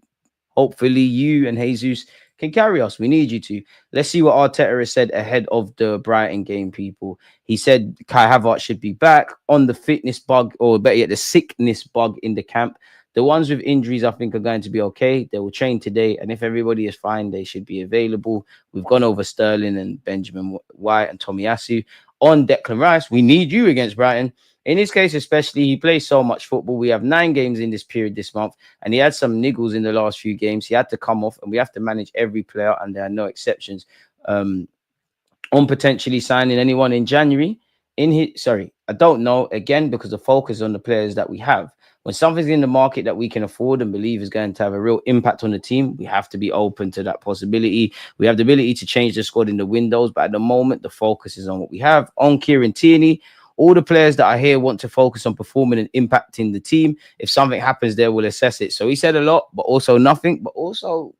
Speaker 1: Hopefully you and Jesus can carry us. We need you to. Let's see what Arteta has said ahead of the Brighton game, people. He said Kai Havertz should be back on the fitness bug, or better yet, the sickness bug in the camp. The ones with injuries, I think, are going to be okay. They will train today, and if everybody is fine, they should be available. We've gone over Sterling and Benjamin White and Tomiyasu. On Declan Rice, we need you against Brighton. In his case, especially, he plays so much football. We have 9 games in this period this month, and he had some niggles in the last few games. He had to come off, and we have to manage every player, and there are no exceptions. On potentially signing anyone in January, I don't know, again, because the focus is on the players that we have. When something's in the market that we can afford and believe is going to have a real impact on the team, we have to be open to that possibility. We have the ability to change the squad in the windows, but at the moment, the focus is on what we have. On Kieran Tierney, all the players that are here want to focus on performing and impacting the team. If something happens there, we'll assess it. So he said a lot, but also nothing. But also,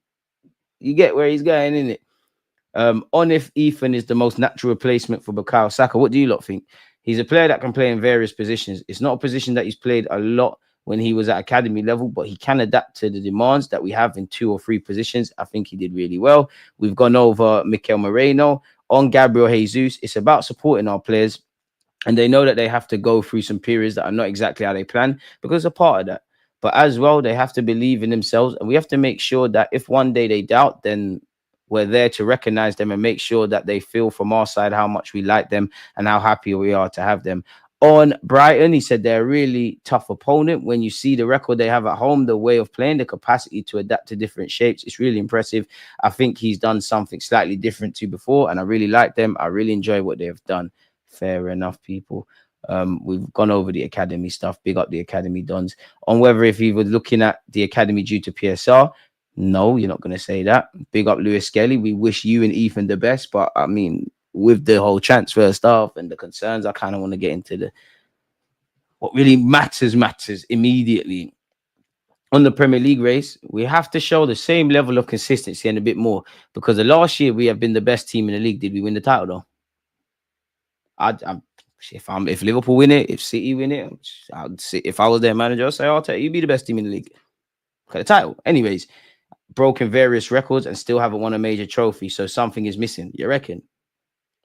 Speaker 1: you get where he's going, innit? On if Ethan is the most natural replacement for Bukayo Saka. What do you lot think? He's a player that can play in various positions. It's not a position that he's played a lot when he was at academy level, but he can adapt to the demands that we have in 2 or 3 positions. I think he did really well. We've gone over Mikel Moreno on Gabriel Jesus. It's about supporting our players, and they know that they have to go through some periods that are not exactly how they plan because a part of that. But as well, they have to believe in themselves, and we have to make sure that if one day they doubt, then we're there to recognize them and make sure that they feel from our side how much we like them and how happy we are to have them. On Brighton, he said they're a really tough opponent. When you see the record they have at home, the way of playing, the capacity to adapt to different shapes, it's really impressive. I think he's done something slightly different to before, and I really like them. I really enjoy what they have done. Fair enough, people. We've gone over the academy stuff. Big up the academy dons. On whether if he was looking at the academy due to PSR, no, you're not going to say that. Big up Lewis Skelly. We wish you and Ethan the best, but I mean, with the whole transfer stuff and the concerns, I kind of want to get into the what really matters immediately. On the Premier League race, we have to show the same level of consistency and a bit more, because the last year we have been the best team in the league. Did we win the title though? If Liverpool win it, if City win it, if I was their manager, I'd say, Arteta, you be the best team in the league. Okay, the title. Anyways, broken various records and still haven't won a major trophy, so something is missing. You reckon?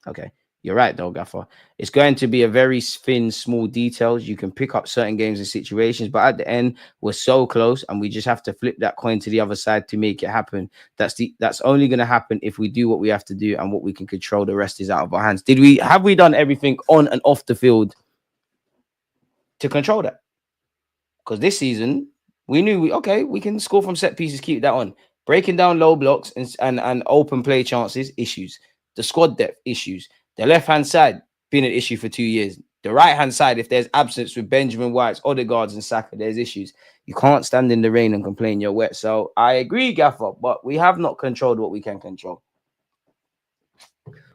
Speaker 1: Okay, you're right though, Gaffer. It's going to be a very thin, small details. You can pick up certain games and situations, but at the end, we're so close, and we just have to flip that coin to the other side to make it happen. That's only going to happen if we do what we have to do, and what we can control. The rest is out of our hands. Have we done everything on and off the field to control that? Because this season, we knew we can score from set pieces, keep that on. Breaking down low blocks and open play chances, issues. The squad depth, issues. The left-hand side, been an issue for 2 years. The right-hand side, if there's absence with Benjamin White, Odegaard and Saka, there's issues. You can't stand in the rain and complain you're wet. So I agree, Gaffer, but we have not controlled what we can control.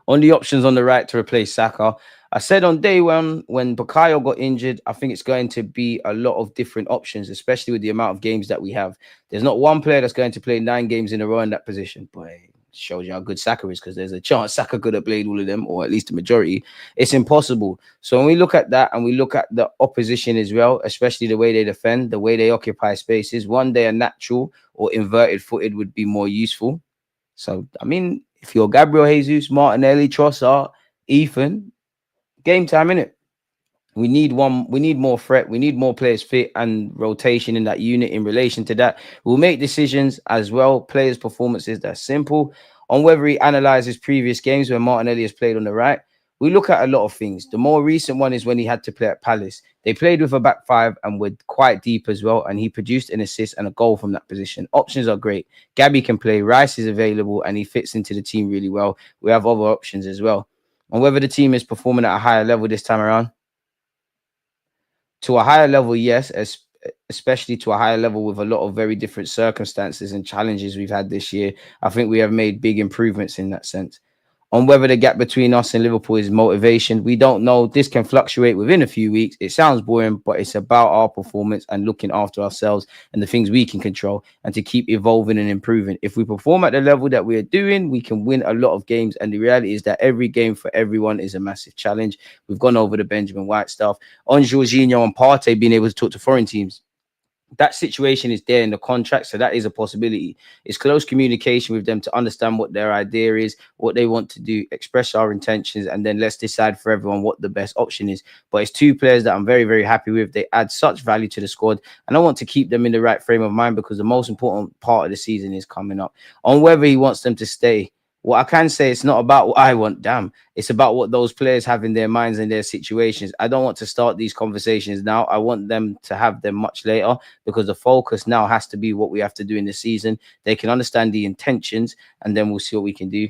Speaker 1: On the options on the right to replace Saka, I said on day one, when Bukayo got injured, I think it's going to be a lot of different options, especially with the amount of games that we have. There's not one player that's going to play 9 games in a row in that position. Boy, shows you how good Saka is, because there's a chance Saka could have played all of them, or at least the majority. It's impossible. So when we look at that and we look at the opposition as well, especially the way they defend, the way they occupy spaces, one day a natural or inverted footed would be more useful. So, I mean, if you're Gabriel Jesus, Martinelli, Trossard, Ethan, game time, innit? We need more threat. We need more players fit and rotation in that unit. In relation to that, we'll make decisions as well. Players' performances, that's simple. On whether he analyzes previous games where Martinelli has played on the right, we look at a lot of things. The more recent one is when he had to play at Palace. They played with a back 5 and were quite deep as well, and he produced an assist and a goal from that position. Options are great. Gabby can play. Rice is available, and he fits into the team really well. We have other options as well. On whether the team is performing at a higher level this time around, to a higher level, yes, especially to a higher level with a lot of very different circumstances and challenges we've had this year. I think we have made big improvements in that sense. On whether the gap between us and Liverpool is motivation, we don't know. This can fluctuate within a few weeks. It sounds boring, but it's about our performance and looking after ourselves and the things we can control, and to keep evolving and improving. If we perform at the level that we are doing, we can win a lot of games. And the reality is that every game for everyone is a massive challenge. We've gone over the Benjamin White stuff. On Jorginho and Partey being able to talk to foreign teams, that situation is there in the contract, so that is a possibility. It's close communication with them to understand what their idea is, what they want to do, express our intentions, and then let's decide for everyone what the best option is. But it's 2 players that I'm very, very happy with. They add such value to the squad, and I want to keep them in the right frame of mind, because the most important part of the season is coming up. On whether he wants them to stay, what I can say, it's not about what I want, it's about what those players have in their minds and their situations. I don't want to start these conversations now. I want them to have them much later, because the focus now has to be what we have to do in the season. They can understand the intentions, and then we'll see what we can do.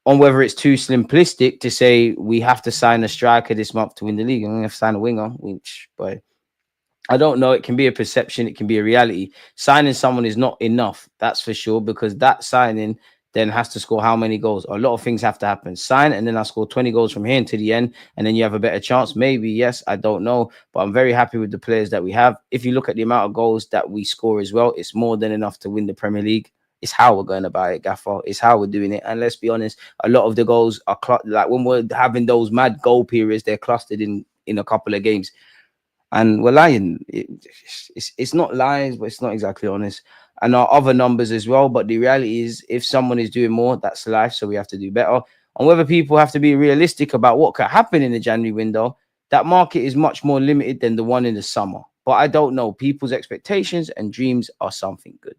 Speaker 1: On whether it's too simplistic to say we have to sign a striker this month to win the league, and we have to sign a winger, but I don't know. It can be a perception. It can be a reality. Signing someone is not enough. That's for sure, because that signing then has to score how many goals? A lot of things have to happen. Sign, and then I score 20 goals from here into the end, and then you have a better chance. Maybe, yes, I don't know. But I'm very happy with the players that we have. If you look at the amount of goals that we score as well, it's more than enough to win the Premier League. It's how we're going about it, Gaffer. It's how we're doing it. And let's be honest, a lot of the goals are like when we're having those mad goal periods, they're clustered in a couple of games. And we're lying. It's not lies, but it's not exactly honest. And our other numbers as well. But the reality is, if someone is doing more, that's life. So we have to do better. And whether people have to be realistic about what could happen in the January window, that market is much more limited than the one in the summer. But I don't know. People's expectations and dreams are something good.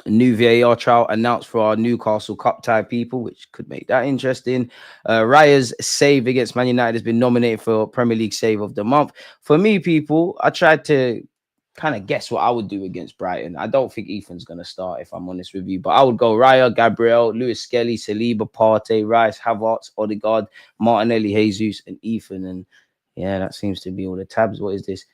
Speaker 1: A new VAR trial announced for our Newcastle Cup tie people, which could make that interesting. Raya's save against Man United has been nominated for Premier League Save of the Month. For me, people, I tried to kind of guess what I would do against Brighton. I don't think Ethan's going to start, if I'm honest with you. But I would go Raya, Gabriel, Lewis Skelly, Saliba, Partey, Rice, Havertz, Odegaard, Martinelli, Jesus, and Ethan. And yeah, that seems to be all the tabs. What is this?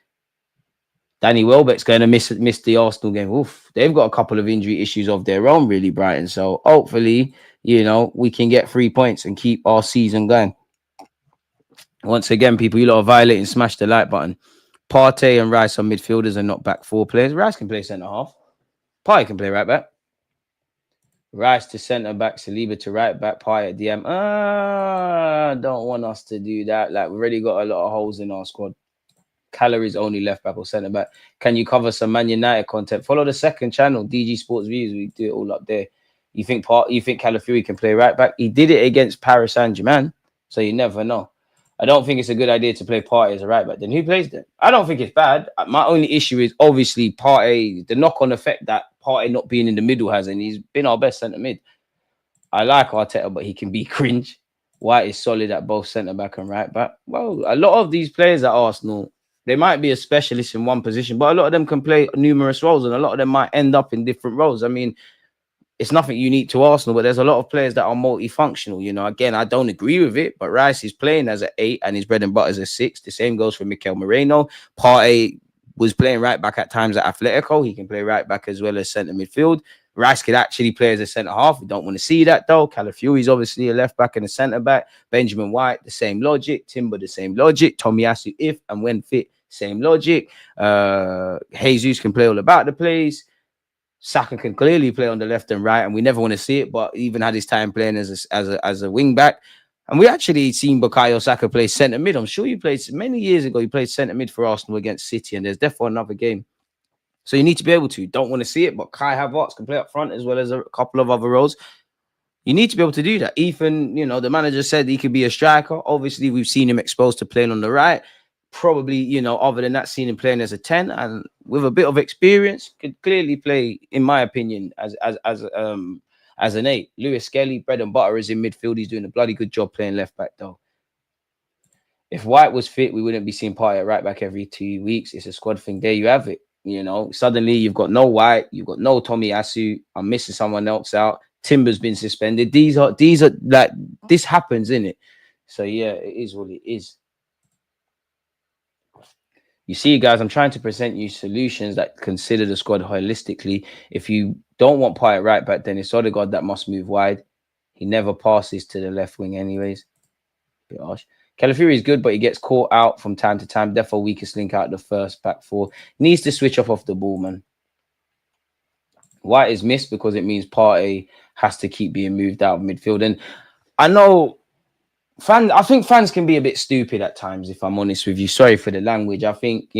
Speaker 1: Danny Welbeck's going to miss the Arsenal game. Oof, they've got a couple of injury issues of their own, really, Brighton. So hopefully, we can get 3 points and keep our season going. Once again, people, you lot are violating. Smash the like button. Partey and Rice are midfielders and not back four players. Rice can play centre half. Partey can play right back. Rice to centre back. Saliba to right back. Partey at DM. Don't want us to do that. Like, we've already got a lot of holes in our squad. Calories only left back or centre back. Can you cover some Man United content? Follow the second channel, DG Sports Views. We do it all up there. You think Calafiori can play right back? He did it against Paris Saint-Germain, so you never know. I don't think it's a good idea to play Partey as a right back. Then who plays them? I don't think it's bad. My only issue is obviously Partey, the knock-on effect that Partey not being in the middle has, and he's been our best centre mid. I like Arteta, but he can be cringe. White is solid at both centre back and right back. Well, a lot of these players at Arsenal, they might be a specialist in one position, but a lot of them can play numerous roles, and a lot of them might end up in different roles. I mean, it's nothing unique to Arsenal, but there's a lot of players that are multifunctional. Again, I don't agree with it, but Rice is playing as an 8 and his bread and butter is a 6. The same goes for Mikel Moreno. Partey was playing right back at times at Atletico. He can play right back as well as centre midfield. Rice could actually play as a centre half. We don't want to see that though. Calafiori's obviously a left back and a centre back. Benjamin White, the same logic. Timber, the same logic. Tomiyasu, if and when fit, same logic. Jesus can play all about the place. Saka can clearly play on the left and right, and we never want to see it, but even had his time playing as a wing back. And we actually seen Bukayo Saka play centre mid. I'm sure he played many years ago. He played centre mid for Arsenal against City, and there's definitely another game. So you need to be able to. Don't want to see it, but Kai Havertz can play up front as well as a couple of other roles. You need to be able to do that. Ethan, the manager said he could be a striker. Obviously, we've seen him exposed to playing on the right. Probably, other than that, seen him playing as a 10 and with a bit of experience, could clearly play, in my opinion, as an 8. Lewis Skelly, bread and butter, is in midfield. He's doing a bloody good job playing left back, though. If White was fit, we wouldn't be seeing Partey at right back every 2 weeks. It's a squad thing. There you have it. Suddenly you've got no White, you've got no Tomiyasu. I'm missing someone else out. Timber's been suspended. These are like, this happens, innit? So yeah, it is what it is. You see, guys, I'm trying to present you solutions that consider the squad holistically. If you don't want Partey right back, then it's Odegaard that must move wide. He never passes to the left wing anyways. Bit harsh. Calafiori is good, but he gets caught out from time to time. Therefore, weakest link out the first back four. Needs to switch off the ball, man. White is missed because it means Partey has to keep being moved out of midfield. And I know I think fans can be a bit stupid at times, if I'm honest with you. Sorry for the language. I think,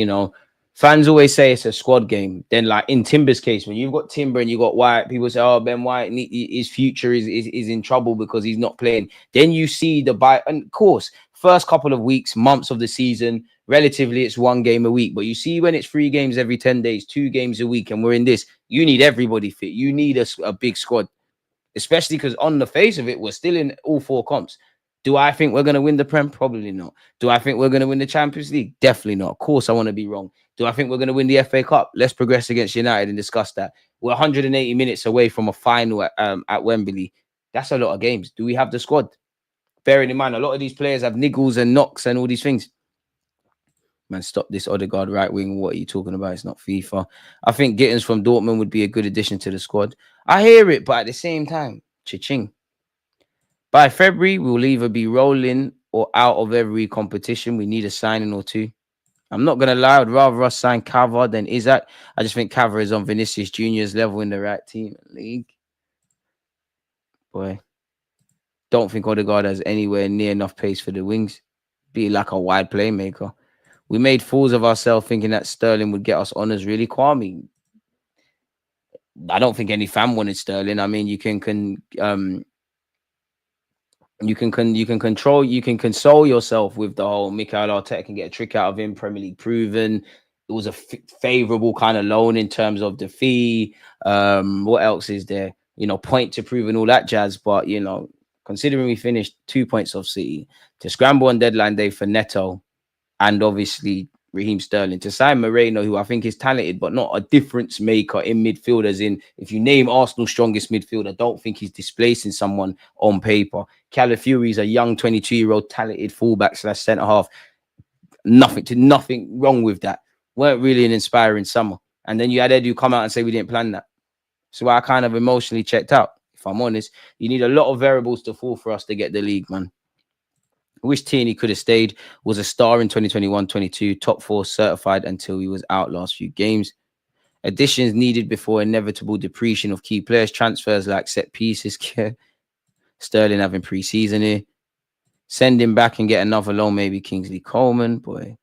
Speaker 1: fans always say it's a squad game. Then, like in Timber's case, when you've got Timber and you've got White, people say, oh, Ben White, his future is in trouble because he's not playing. Then you see and of course, first couple of weeks, months of the season, relatively, it's 1 game a week. But you see when it's 3 games every 10 days, 2 games a week, and we're in this, you need everybody fit. You need a big squad, especially because on the face of it, we're still in all 4 comps. Do I think we're going to win the Prem? Probably not. Do I think we're going to win the Champions League? Definitely not. Of course, I want to be wrong. Do I think we're going to win the FA Cup? Let's progress against United and discuss that. We're 180 minutes away from a final at Wembley. That's a lot of games. Do we have the squad? Bearing in mind, a lot of these players have niggles and knocks and all these things. Man, stop this Odegaard right wing. What are you talking about? It's not FIFA. I think Gittins from Dortmund would be a good addition to the squad. I hear it, but at the same time, cha-ching. By February, we'll either be rolling or out of every competition. We need a signing or 2. I'm not going to lie. I'd rather us sign Cava than Isaac. I just think Cava is on Vinicius Junior's level in the right team and league. Boy, don't think Odegaard has anywhere near enough pace for the wings. Be like a wide playmaker. We made fools of ourselves thinking that Sterling would get us honours. Really, Kwame. I don't think any fan wanted Sterling. I mean, you can console yourself with the whole Mikel Arteta can get a trick out of him. Premier League proven. It was a favorable kind of loan in terms of the fee. What else is there? Point to prove and all that jazz. But considering we finished 2 points off City, to scramble on deadline day for Neto, and obviously Raheem Sterling, to sign Moreno, who I think is talented, but not a difference maker in midfield, as in, if you name Arsenal's strongest midfielder, I don't think he's displacing someone on paper. Calafiori is a young 22-year-old talented fullback / centre half. Nothing wrong with that. Weren't really an inspiring summer. And then you had Edu come out and say we didn't plan that. So I kind of emotionally checked out. If I'm honest, you need a lot of variables to fall for us to get the league, man. I wish Tierney could have stayed, was a star in 2021-22, top 4 certified until he was out last few games. Additions needed before inevitable depletion of key players, transfers like set pieces. Sterling having pre-season here. Send him back and get another loan, maybe Kingsley Coleman. Boy,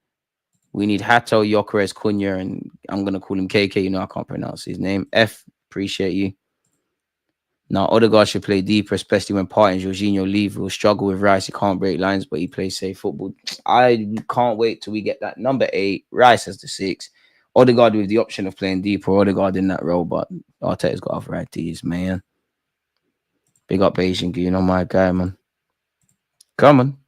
Speaker 1: we need Hato, Gyökeres, Cunha, and I'm going to call him KK. I can't pronounce his name. F, appreciate you. Now, Odegaard should play deeper, especially when Partey and Jorginho leave. We'll struggle with Rice. He can't break lines, but he plays safe football. I can't wait till we get that number 8. Rice as the 6. Odegaard with the option of playing deeper. Odegaard in that role, but Arteta's got other ideas, man. Big up Asian Goon on my guy, man. Come on.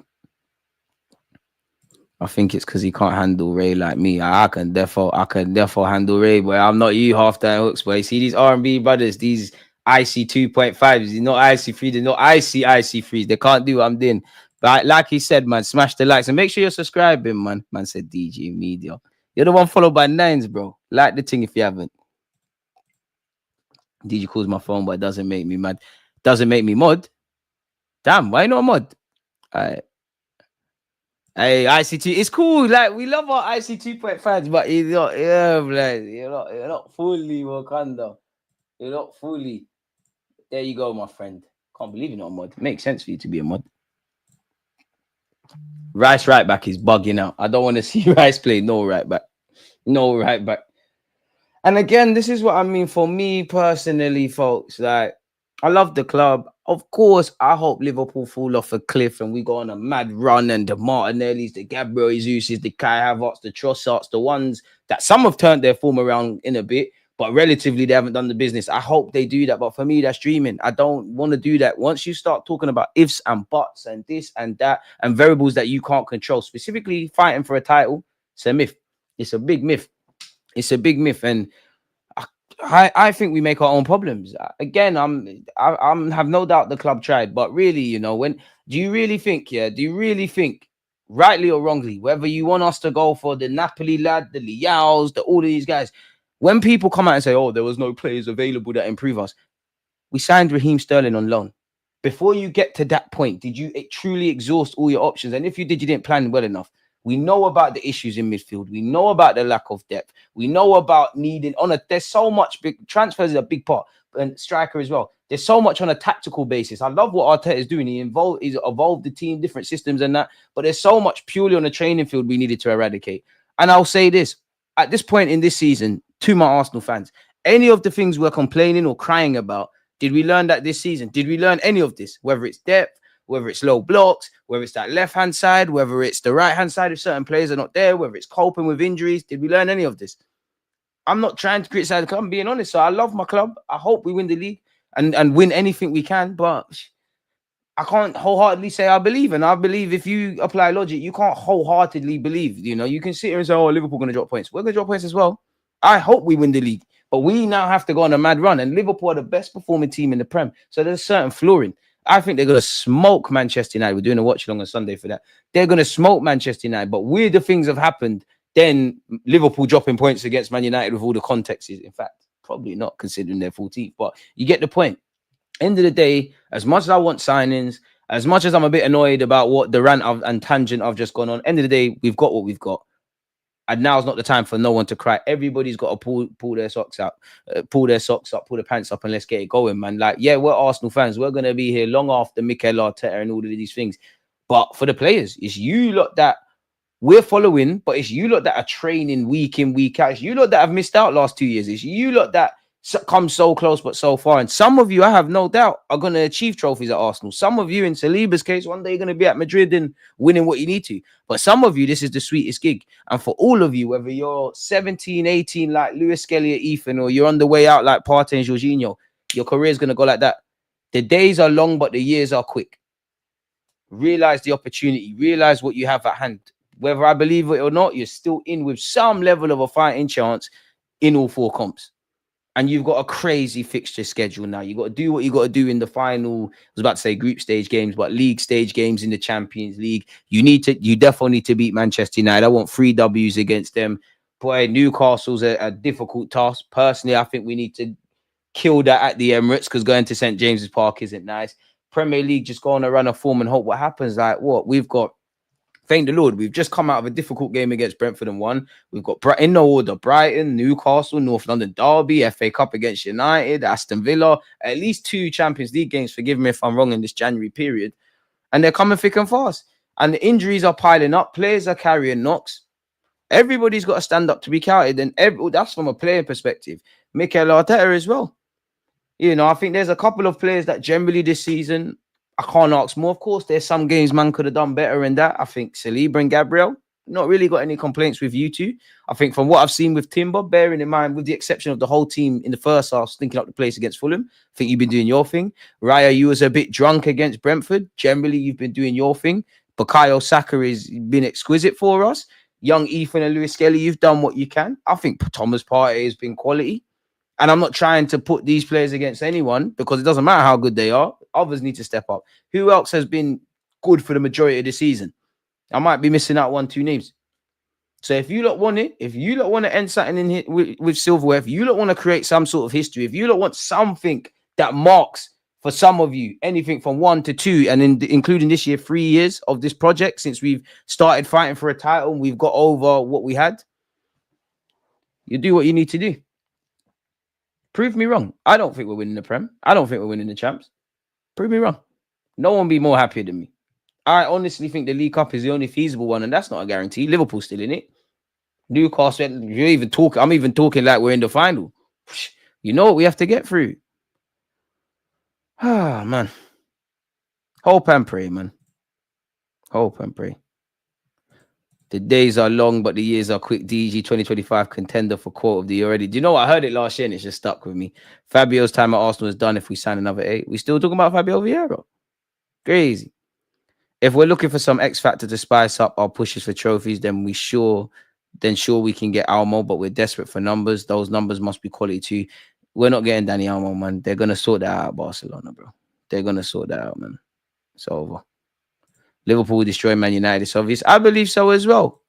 Speaker 1: I think it's because he can't handle Ray like me. I can therefore handle Ray, but I'm not you half time hooks, boy. See these R&B brothers, these IC 2.5s, they're not IC3, they're not IC3s. They can't do what I'm doing. But like he said, man, smash the likes and make sure you're subscribing, man. Man said DG Media. You're the one followed by 9s, bro. Like the thing if you haven't. DG calls my phone, but it doesn't make me mad. Doesn't make me mod. Damn, why not mod? All right. Hey, IC2, it's cool. Like, we love our IC 2.5s, but you're not fully Wakanda. You're not fully. There you go, my friend. Can't believe you're not a mod. It makes sense for you to be a mod. Rice right back is bugging out. I don't want to see Rice play no right back. No right back. And again, this is what I mean for me personally, folks. Like, I love the club. Of course, I hope Liverpool fall off a cliff and we go on a mad run, and the Martinellis, the Gabriel Jesuses, the Kai Havertz, the Trossards, the ones that some have turned their form around in a bit, but relatively they haven't done the business. I hope they do that. But for me, that's dreaming. I don't want to do that. Once you start talking about ifs and buts and this and that and variables that you can't control, specifically fighting for a title, it's a myth. It's a big myth. It's a big myth. And I think we make our own problems. Again, I'm have no doubt the club tried, but really, do you really think, rightly or wrongly, whether you want us to go for the Napoli lad, the Leaos, all of these guys, when people come out and say, oh, there was no players available that improve us, we signed Raheem Sterling on loan. Before you get to that point, did you truly exhaust all your options? And if you did, you didn't plan well enough. We know about the issues in midfield. We know about the lack of depth. We know about needing there's so much big transfers is a big part, and striker as well. There's so much on a tactical basis. I love what Arteta is doing. He's evolved the team, different systems and that, but there's so much purely on the training field we needed to eradicate. And I'll say this, at this point in this season, to my Arsenal fans, any of the things we're complaining or crying about, did we learn that this season? Did we learn any of this? Whether it's depth, whether it's low blocks, whether it's that left-hand side, whether it's the right-hand side if certain players are not there, whether it's coping with injuries. Did we learn any of this? I'm not trying to criticize the club, I'm being honest. So I love my club. I hope we win the league and win anything we can, but I can't wholeheartedly say I believe. And I believe if you apply logic, you can't wholeheartedly believe. You can sit here and say, oh, Liverpool going to drop points. We're going to drop points as well. I hope we win the league. But we now have to go on a mad run. And Liverpool are the best performing team in the Prem. So there's a certain flooring. I think they're going to smoke Manchester United. We're doing a watch along on Sunday for that. They're going to smoke Manchester United. But weirder things have happened than Liverpool dropping points against Man United with all the context. In fact, probably not considering their 14th. But you get the point. End of the day, as much as I want signings, as much as I'm a bit annoyed about what the rant and tangent I've just gone on, end of the day, we've got what we've got. And now's not the time for no one to cry. Everybody's got to pull their socks out, pull their socks up, pull the pants up, and let's get it going, man. Like, yeah, we're Arsenal fans. We're gonna be here long after Mikel Arteta and all of these things. But for the players, it's you lot that we're following, but it's you lot that are training week in, week out. It's you lot that have missed out last 2 years. It's you lot that come so close but so far. And some of you, I have no doubt, are going to achieve trophies at Arsenal. Some of you, in Saliba's case, one day you're going to be at Madrid and winning what you need to. But some of you, this is the sweetest gig. And for all of you, whether you're 17, 18 like Lewis Skelly at Ethan, or you're on the way out like Partey and Jorginho, your career is going to go like that. The days are long, but the years are quick. Realize the opportunity. Realize what you have at hand. Whether I believe it or not, you're still in with some level of a fighting chance in all 4 comps. And you've got a crazy fixture schedule now. You've got to do what you got to do in the final, I was about to say group stage games, but league stage games in the Champions League. You definitely need to beat Manchester United. I want 3 W's against them. Boy, Newcastle's a difficult task. Personally, I think we need to kill that at the Emirates, because going to St. James's Park isn't nice. Premier League, just go on a run of form and hope what happens. Like, what? We've got, thank the Lord, we've just come out of a difficult game against Brentford and won. We've got, in no order, Brighton, Newcastle, North London Derby, FA Cup against United, Aston Villa, at least 2 Champions League games, forgive me if I'm wrong, in this January period. And they're coming thick and fast. And the injuries are piling up. Players are carrying knocks. Everybody's got to stand up to be counted. And that's from a player perspective. Mikel Arteta as well. You know, I think there's a couple of players that generally this season, I can't ask more. Of course, there's some games man could have done better in that. I think Saliba and Gabriel, not really got any complaints with you two. I think from what I've seen with Timber, bearing in mind, with the exception of the whole team in the first half stinking up the place against Fulham, I think you've been doing your thing. Raya, you was a bit drunk against Brentford. Generally, you've been doing your thing. Bukayo Saka has been exquisite for us. Young Ethan and Lewis Skelly, you've done what you can. I think Thomas Partey has been quality. And I'm not trying to put these players against anyone, because it doesn't matter how good they are. Others need to step up. Who else has been good for the majority of the season? I might be missing out 1-2 names. So if you lot want it, if you lot want to end something in here with silverware, if you lot want to create some sort of history, if you lot want something that marks for some of you, anything from 1 to 2, and including this year, 3 years of this project since we've started fighting for a title, and we've got over what we had, you do what you need to do. Prove me wrong. I don't think we're winning the Prem. I don't think we're winning the Champs. Prove me wrong. No one be more happier than me. I honestly think the League Cup is the only feasible one, and that's not a guarantee. Liverpool's still in it. Newcastle, you're even talking. I'm even talking like we're in the final. You know what we have to get through. Ah, man. Hope and pray, man. Hope and pray. The days are long, but the years are quick. DG 2025 contender for quote of the year already. Do you know what? I heard it last year and it's just stuck with me. Fabio's time at Arsenal is done if we sign another 8. We still talking about Fabio Vieira. Crazy. If we're looking for some X factor to spice up our pushes for trophies, then sure we can get Almo, but we're desperate for numbers. Those numbers must be quality too. We're not getting Danny Almo, man. They're going to sort that out at Barcelona, bro. They're going to sort that out, man. It's over. Liverpool will destroy Man United. It's obvious. I believe so as well.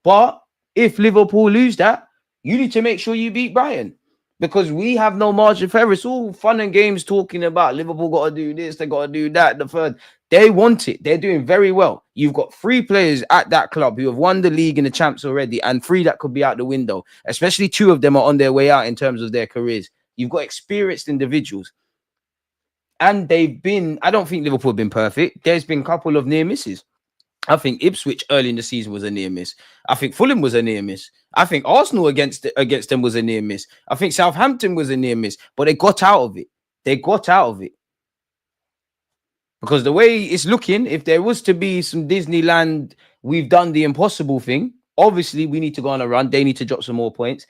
Speaker 1: But if Liverpool lose that, you need to make sure you beat Brighton, because we have no margin for error. It's all fun and games talking about Liverpool got to do this, they got to do that, the third. They want it. They're doing very well. You've got 3 players at that club who have won the league and the champs already, and 3 that could be out the window. Especially 2 of them are on their way out in terms of their careers. You've got experienced individuals. And they've been, I don't think Liverpool have been perfect. There's been a couple of near misses. I think Ipswich early in the season was a near miss. I think Fulham was a near miss. I think Arsenal against them was a near miss. I think Southampton was a near miss, but they got out of it. They got out of it. Because the way it's looking, if there was to be some Disneyland, we've done the impossible thing. Obviously, we need to go on a run. They need to drop some more points.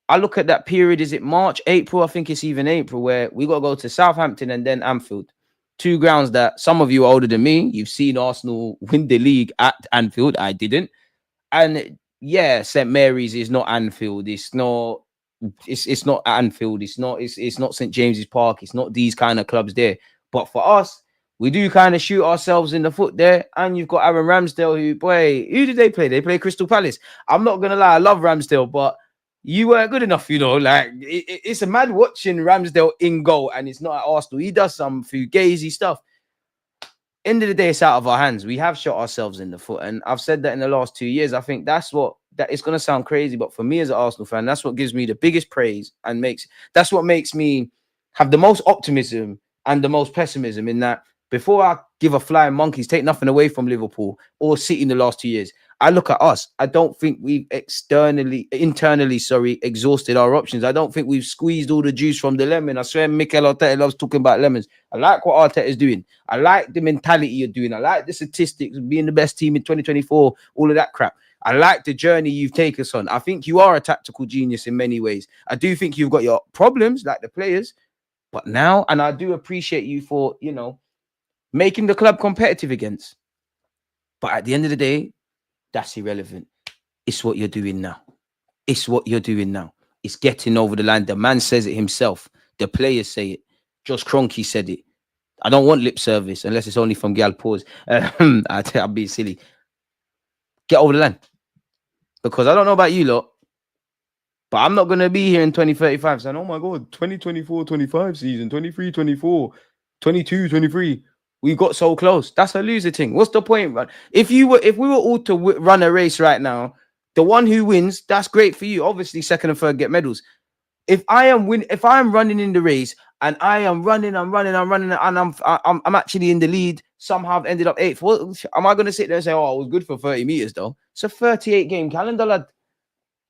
Speaker 1: I look at that period, is it March, April? I think it's even April, where we got to go to Southampton and then Anfield. 2 grounds that some of you are older than me. You've seen Arsenal win the league at Anfield. I didn't. And yeah, St. Mary's is not Anfield. It's not Anfield. It's not St. James's Park. It's not these kind of clubs there. But for us, we do kind of shoot ourselves in the foot there. And you've got Aaron Ramsdale, who did they play? They play Crystal Palace. I'm not going to lie, I love Ramsdale, but you weren't good enough, like it's a mad watching Ramsdale in goal, and it's not at Arsenal. He does some fugazi stuff. End of the day, it's out of our hands. We have shot ourselves in the foot, and I've said that in the last 2 years. I think that's what that it's gonna sound crazy, but for me as an Arsenal fan, that's what gives me the biggest praise and that's what makes me have the most optimism and the most pessimism. In that, before I give a flying monkeys, take nothing away from Liverpool or City in the last 2 years, I look at us. I don't think we've internally, exhausted our options. I don't think we've squeezed all the juice from the lemon. I swear Mikel Arteta loves talking about lemons. I like what Arteta is doing. I like the mentality you're doing. I like the statistics, being the best team in 2024, all of that crap. I like the journey you've taken us on. I think you are a tactical genius in many ways. I do think you've got your problems, like the players, but now, and I do appreciate you for, making the club competitive against. But at the end of the day, that's irrelevant. It's what you're doing now. It's what you're doing now. It's getting over the line. The man says it himself. The players say it. Josh Kroenke said it. I don't want lip service unless it's only from Gal Pause. I'll be silly. Get over the line. Because I don't know about you lot, but I'm not going to be here in 2035 saying, oh my God, 2024-25 season, 23-24, 22-23. We got so close. That's a loser thing. What's the point, man? If we were all to run a race right now, the one who wins, that's great for you. Obviously, second and third get medals. If I am running in the race and I am running, and I'm actually in the lead, somehow I've ended up 8th. Well, am I going to sit there and say, oh, I was good for 30 meters though? It's a 38 game calendar, lad.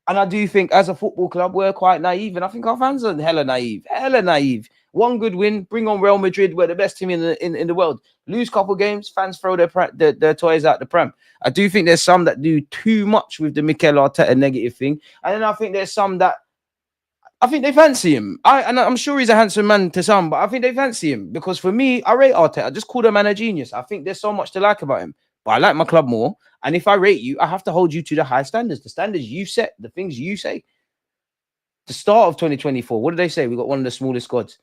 Speaker 1: And I do think as a football club, we're quite naive. And I think our fans are hella naive. One good win, bring on Real Madrid. We're the best team in the world. Lose a couple games, fans throw their toys out the pram. I do think there's some that do too much with the Mikel Arteta negative thing. And then I think there's some that I think they fancy him. I'm sure he's a handsome man to some, but I think they fancy him. Because for me, I rate Arteta. I just call the man a genius. I think there's so much to like about him. But I like my club more. And if I rate you, I have to hold you to the high standards. The standards you set, the things you say. The start of 2024, what did they say? We got one of the smallest squads.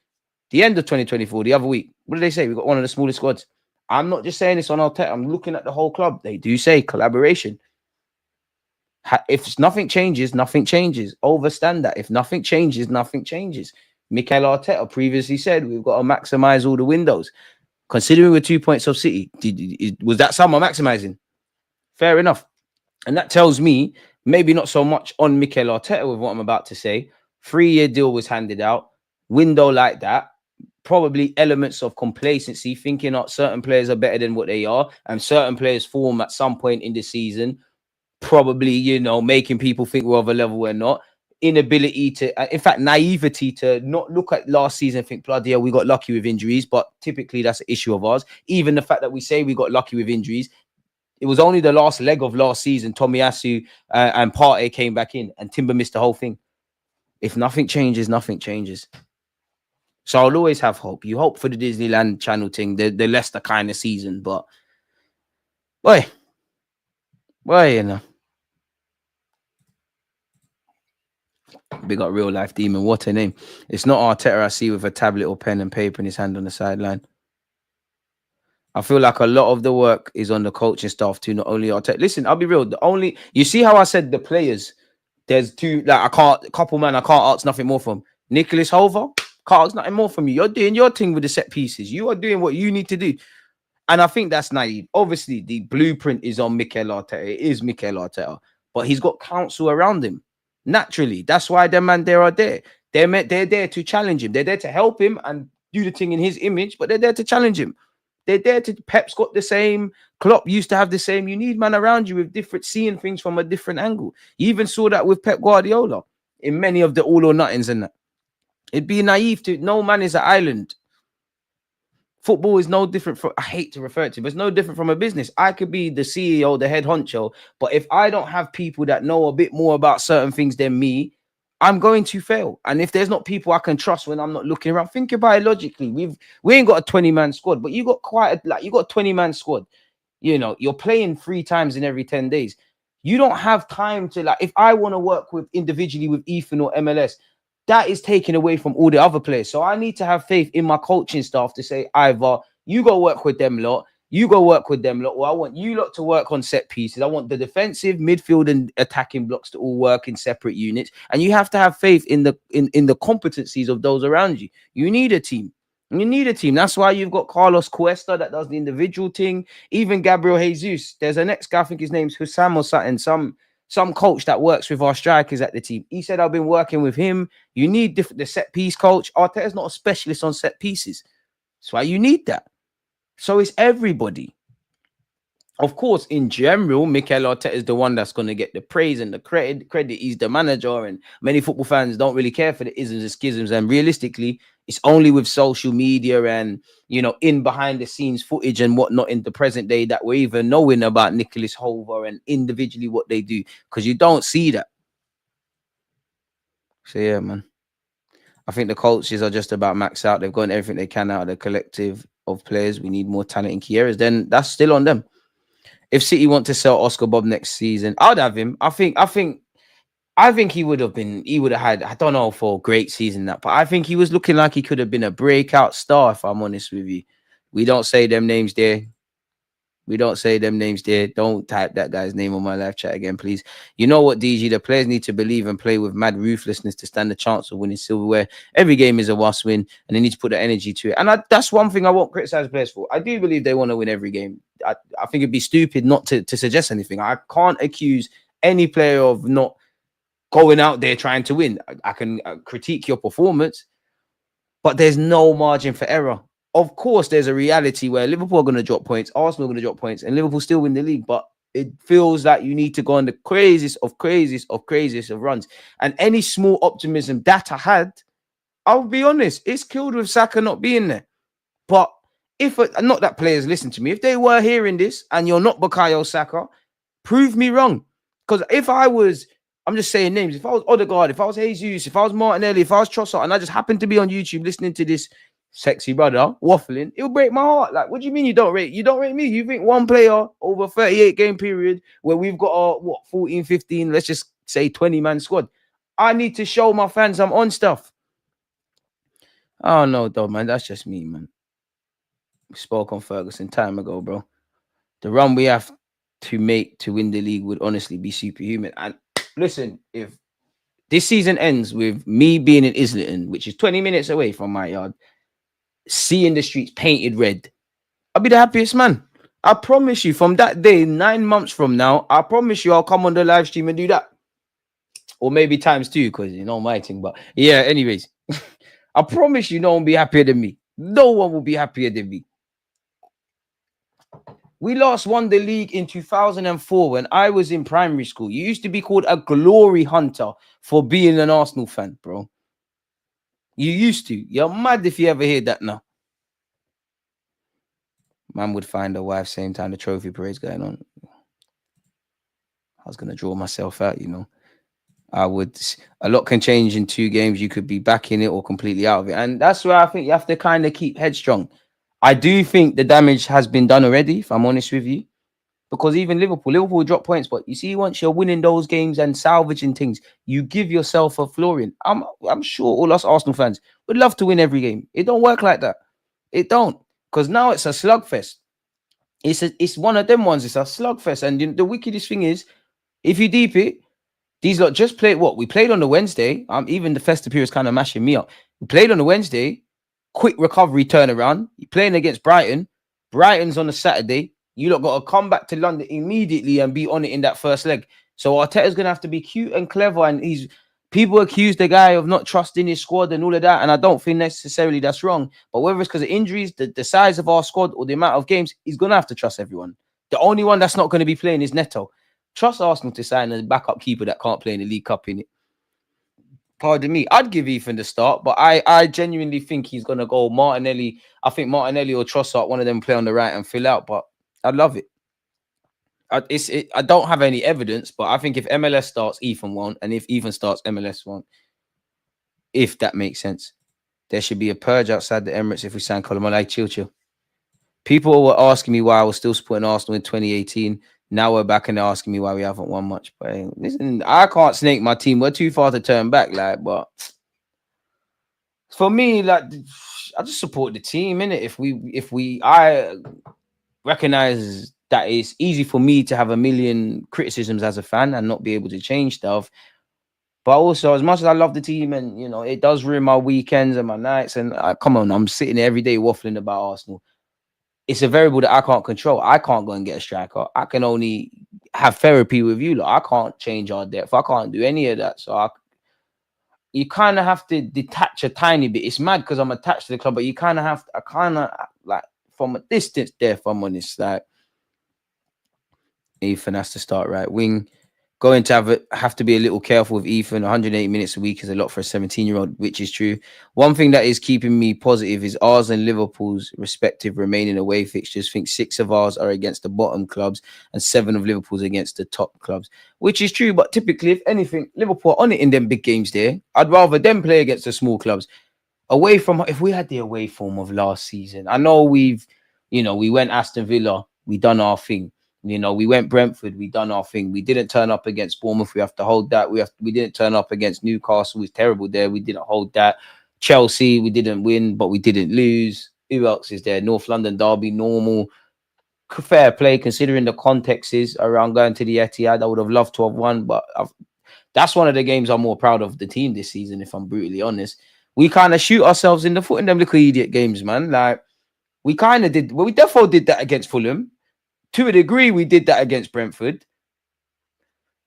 Speaker 1: The end of 2024, the other week, what did they say? We got one of the smallest squads. I'm not just saying this on Arteta. I'm looking at the whole club. They do say collaboration. If nothing changes, nothing changes. Overstand that. If nothing changes, nothing changes. Mikel Arteta previously said we've got to maximize all the windows. Considering we're 2 points off City, was that summer maximizing? Fair enough. And that tells me maybe not so much on Mikel Arteta with what I'm about to say. 3-year deal was handed out. Window like that. Probably elements of complacency, thinking that certain players are better than what they are, and certain players form at some point in the season. Probably, making people think we're of a level we're not. Inability to, in fact, naivety to not look at last season and think, bloody hell, we got lucky with injuries. But typically that's an issue of ours. Even the fact that we say we got lucky with injuries, it was only the last leg of last season. Tomiyasu and Partey came back in and Timber missed the whole thing. If nothing changes, nothing changes. So I'll always have hope. You hope for the Disneyland Channel thing, the Leicester kind of season. But, boy, Big up real life demon. What a name. It's not Arteta I see with a tablet or pen and paper in his hand on the sideline. I feel like a lot of the work is on the coaching staff too, not only Arteta. Listen, I'll be real. You see how I said the players, there's two, like I can't ask nothing more from. Nicholas Hover, can't ask nothing more from you. You're doing your thing with the set pieces. You are doing what you need to do. And I think that's naive. Obviously, the blueprint is on Mikel Arteta. It is Mikel Arteta. But he's got counsel around him. Naturally. That's why them man there are there. They're there to challenge him. They're there to help him and do the thing in his image, but they're there to challenge him. They're there to... Pep's got the same. Klopp used to have the same. You need man around you with different... Seeing things from a different angle. You even saw that with Pep Guardiola in many of the all or nothings and that. It'd be naive to... No man is an island. Football is no different from, I hate to refer to it, but it's no different from a business. I could be the CEO, the head honcho, but if I don't have people that know a bit more about certain things than me, I'm going to fail. And if there's not people I can trust when I'm not looking around, think about it logically. We ain't got a 20-man squad, but you got you got a 20-man squad. You're playing 3 times in every 10 days. You don't have time to, if I want to work with individually with Ethan or MLS, that is taken away from all the other players. So I need to have faith in my coaching staff to say, either you go work with them lot, or I want you lot to work on set pieces. I want the defensive, midfield, and attacking blocks to all work in separate units. And you have to have faith in the competencies of those around you. You need a team. That's why you've got Carlos Cuesta that does the individual thing. Even Gabriel Jesus. There's a next guy, I think his name's Hussam or something. some coach that works with our strikers at the team. He said, I've been working with him. You need the set piece coach. Arteta's not a specialist on set pieces. That's why you need that. So it's everybody. Of course, in general, Mikel Arteta is the one that's going to get the praise and the credit. He's the manager, and many football fans don't really care for the isms and schisms. And realistically, it's only with social media and, in behind the scenes footage and whatnot in the present day that we're even knowing about Nicholas Hover and individually what they do, because you don't see that. So, yeah, man. I think the coaches are just about maxed out. They've gotten everything they can out of the collective of players. We need more talent in key areas. Then that's still on them. If City want to sell Oscar Bob next season, I'd have him. I think he would have had, I don't know, for a great season that, but I think he was looking like he could have been a breakout star, if I'm honest with you. We don't say them names there. Don't type that guy's name on my live chat again, please. You know what, DG? The players need to believe and play with mad ruthlessness to stand a chance of winning silverware. Every game is a must-win, and they need to put the energy to it. And that's one thing I won't criticize players for. I do believe they want to win every game. I think it'd be stupid not to suggest anything. I can't accuse any player of not going out there trying to win. I can critique your performance, but there's no margin for error. Of course, there's a reality where Liverpool are going to drop points, Arsenal are going to drop points, and Liverpool still win the league. But it feels like you need to go on the craziest of runs. And any small optimism that I had, I'll be honest, it's killed with Saka not being there. But not that players listen to me, if they were hearing this and you're not Bukayo Saka, prove me wrong. Because if I was, I'm just saying names, if I was Odegaard, if I was Jesus, if I was Martinelli, if I was Trossard, and I just happened to be on YouTube listening to this sexy brother waffling, it would break my heart. Like, what do you mean you don't rate me? You think one player over 38 game period where we've got a 14, 15, let's just say 20 man squad, I need to show my fans I'm on stuff. Oh no, though, man, that's just me, man. We spoke on Ferguson time ago, bro. The run we have to make to win the league would honestly be superhuman. And listen, if this season ends with me being in Islington, which is 20 minutes away from my yard, seeing the streets painted red, I'll be the happiest man. I promise you, from that day, 9 months from now, I promise you I'll come on the live stream and do that. Or maybe times 2, because my thing. But yeah, anyways, I promise you no one will be happier than me. No one will be happier than me. We last won the league in 2004 when I was in primary school. You used to be called a glory hunter for being an Arsenal fan, bro. You used to. You're mad if you ever hear that now. Man would find a wife same time the trophy parade's going on. I was going to draw myself out, I would. A lot can change in 2 games. You could be back in it or completely out of it. And that's where I think you have to kind of keep headstrong. I do think the damage has been done already, if I'm honest with you. Because even Liverpool drop points. But you see, once you're winning those games and salvaging things, you give yourself a flooring. I'm sure all us Arsenal fans would love to win every game. It don't work like that. It don't. Because now it's a slugfest. It's one of them ones. It's a slugfest. And the wickedest thing is, if you deep it, these lot just played what? We played on the Wednesday. Even the festive period is kind of mashing me up. We played on the Wednesday. Quick recovery turnaround. You're playing against Brighton. Brighton's on the Saturday. You lot got to come back to London immediately and be on it in that first leg. So Arteta's going to have to be cute and clever. And people accuse the guy of not trusting his squad and all of that. And I don't think necessarily that's wrong. But whether it's because of injuries, the size of our squad or the amount of games, he's going to have to trust everyone. The only one that's not going to be playing is Neto. Trust Arsenal to sign a backup keeper that can't play in the League Cup, in it. Pardon me. I'd give Ethan the start, but I genuinely think he's going to go Martinelli. I think Martinelli or Trossard, one of them play on the right and fill out, but I love it. I don't have any evidence, but I think if MLS starts, Ethan won't, and if Ethan starts, MLS won't. If that makes sense. There should be a purge outside the Emirates if we sign Colombo. Chill. People were asking me why I was still supporting Arsenal in 2018. Now we're back and they're asking me why we haven't won much. But listen, I can't snake my team. We're too far to turn back. But for me, I just support the team, innit? I recognize that it's easy for me to have a million criticisms as a fan and not be able to change stuff. But also, as much as I love the team and, it does ruin my weekends and my nights. And come on, I'm sitting there every day waffling about Arsenal. It's a variable that I can't control. I can't go and get a striker. I can only have therapy with you. Like, I can't change our depth. I can't do any of that. So you kind of have to detach a tiny bit. It's mad because I'm attached to the club, but you kind of have to, I kind of like from a distance there, if I'm honest, like Ethan has to start right wing. Going to have to be a little careful with Ethan. 108 minutes a week is a lot for a 17-year-old, which is true. One thing that is keeping me positive is ours and Liverpool's respective remaining away fixtures. I think 6 of ours are against the bottom clubs and 7 of Liverpool's against the top clubs, which is true. But typically, if anything, Liverpool are on it in them big games there. I'd rather them play against the small clubs. Away from, if we had the away form of last season, I know we went Aston Villa, we done our thing. We went Brentford, we done our thing. We didn't turn up against Bournemouth. We have to hold that. We didn't turn up against Newcastle. It was terrible there. We didn't hold that. Chelsea, we didn't win, but we didn't lose. Who else is there? North London derby, normal. Fair play, considering the context is around going to the Etihad. I would have loved to have won, but that's one of the games I'm more proud of the team this season, if I'm brutally honest. We kind of shoot ourselves in the foot in them little idiot games, man. Like, we kind of did. Well, we definitely did that against Fulham. To a degree, we did that against Brentford.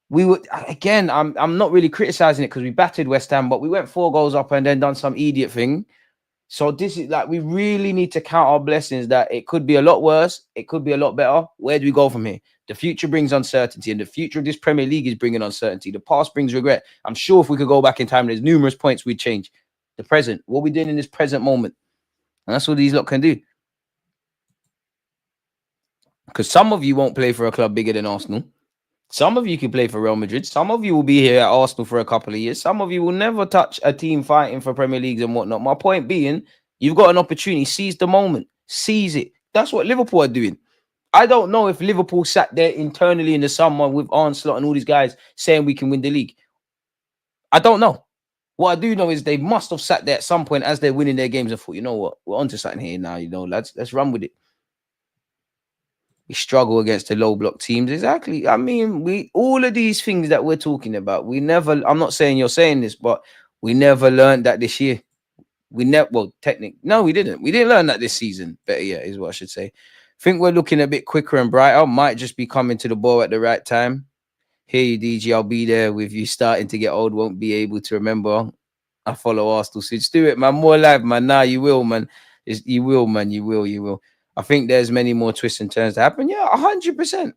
Speaker 1: We would, again, I'm not really criticizing it because we battered West Ham, but we went 4 goals up and then done some idiot thing. So this is like, we really need to count our blessings that it could be a lot worse. It could be a lot better. Where do we go from here? The future brings uncertainty, and the future of this Premier League is bringing uncertainty. The past brings regret. I'm sure if we could go back in time, there's numerous points we'd change. The present, what we're doing in this present moment. And that's what these lot can do. Because some of you won't play for a club bigger than Arsenal. Some of you can play for Real Madrid. Some of you will be here at Arsenal for a couple of years. Some of you will never touch a team fighting for Premier Leagues and whatnot. My point being, you've got an opportunity. Seize the moment. Seize it. That's what Liverpool are doing. I don't know if Liverpool sat there internally in the summer with Arne Slot and all these guys saying we can win the league. I don't know. What I do know is they must have sat there at some point as they're winning their games and thought, you know what, we're onto something here now, lads. Let's run with it. We struggle against the low block teams. Exactly. I mean, all of these things that we're talking about, I'm not saying you're saying this, but we never learned that this year. No, we didn't. We didn't learn that this season. Better yet, is what I should say. Think we're looking a bit quicker and brighter. Might just be coming to the ball at the right time. Hear you, DG. I'll be there with you. Starting to get old, won't be able to remember. I follow Arsenal. So do it, man. More live, man. Nah, you will, man. You will, man. You will. I think there's many more twists and turns to happen. Yeah, 100%.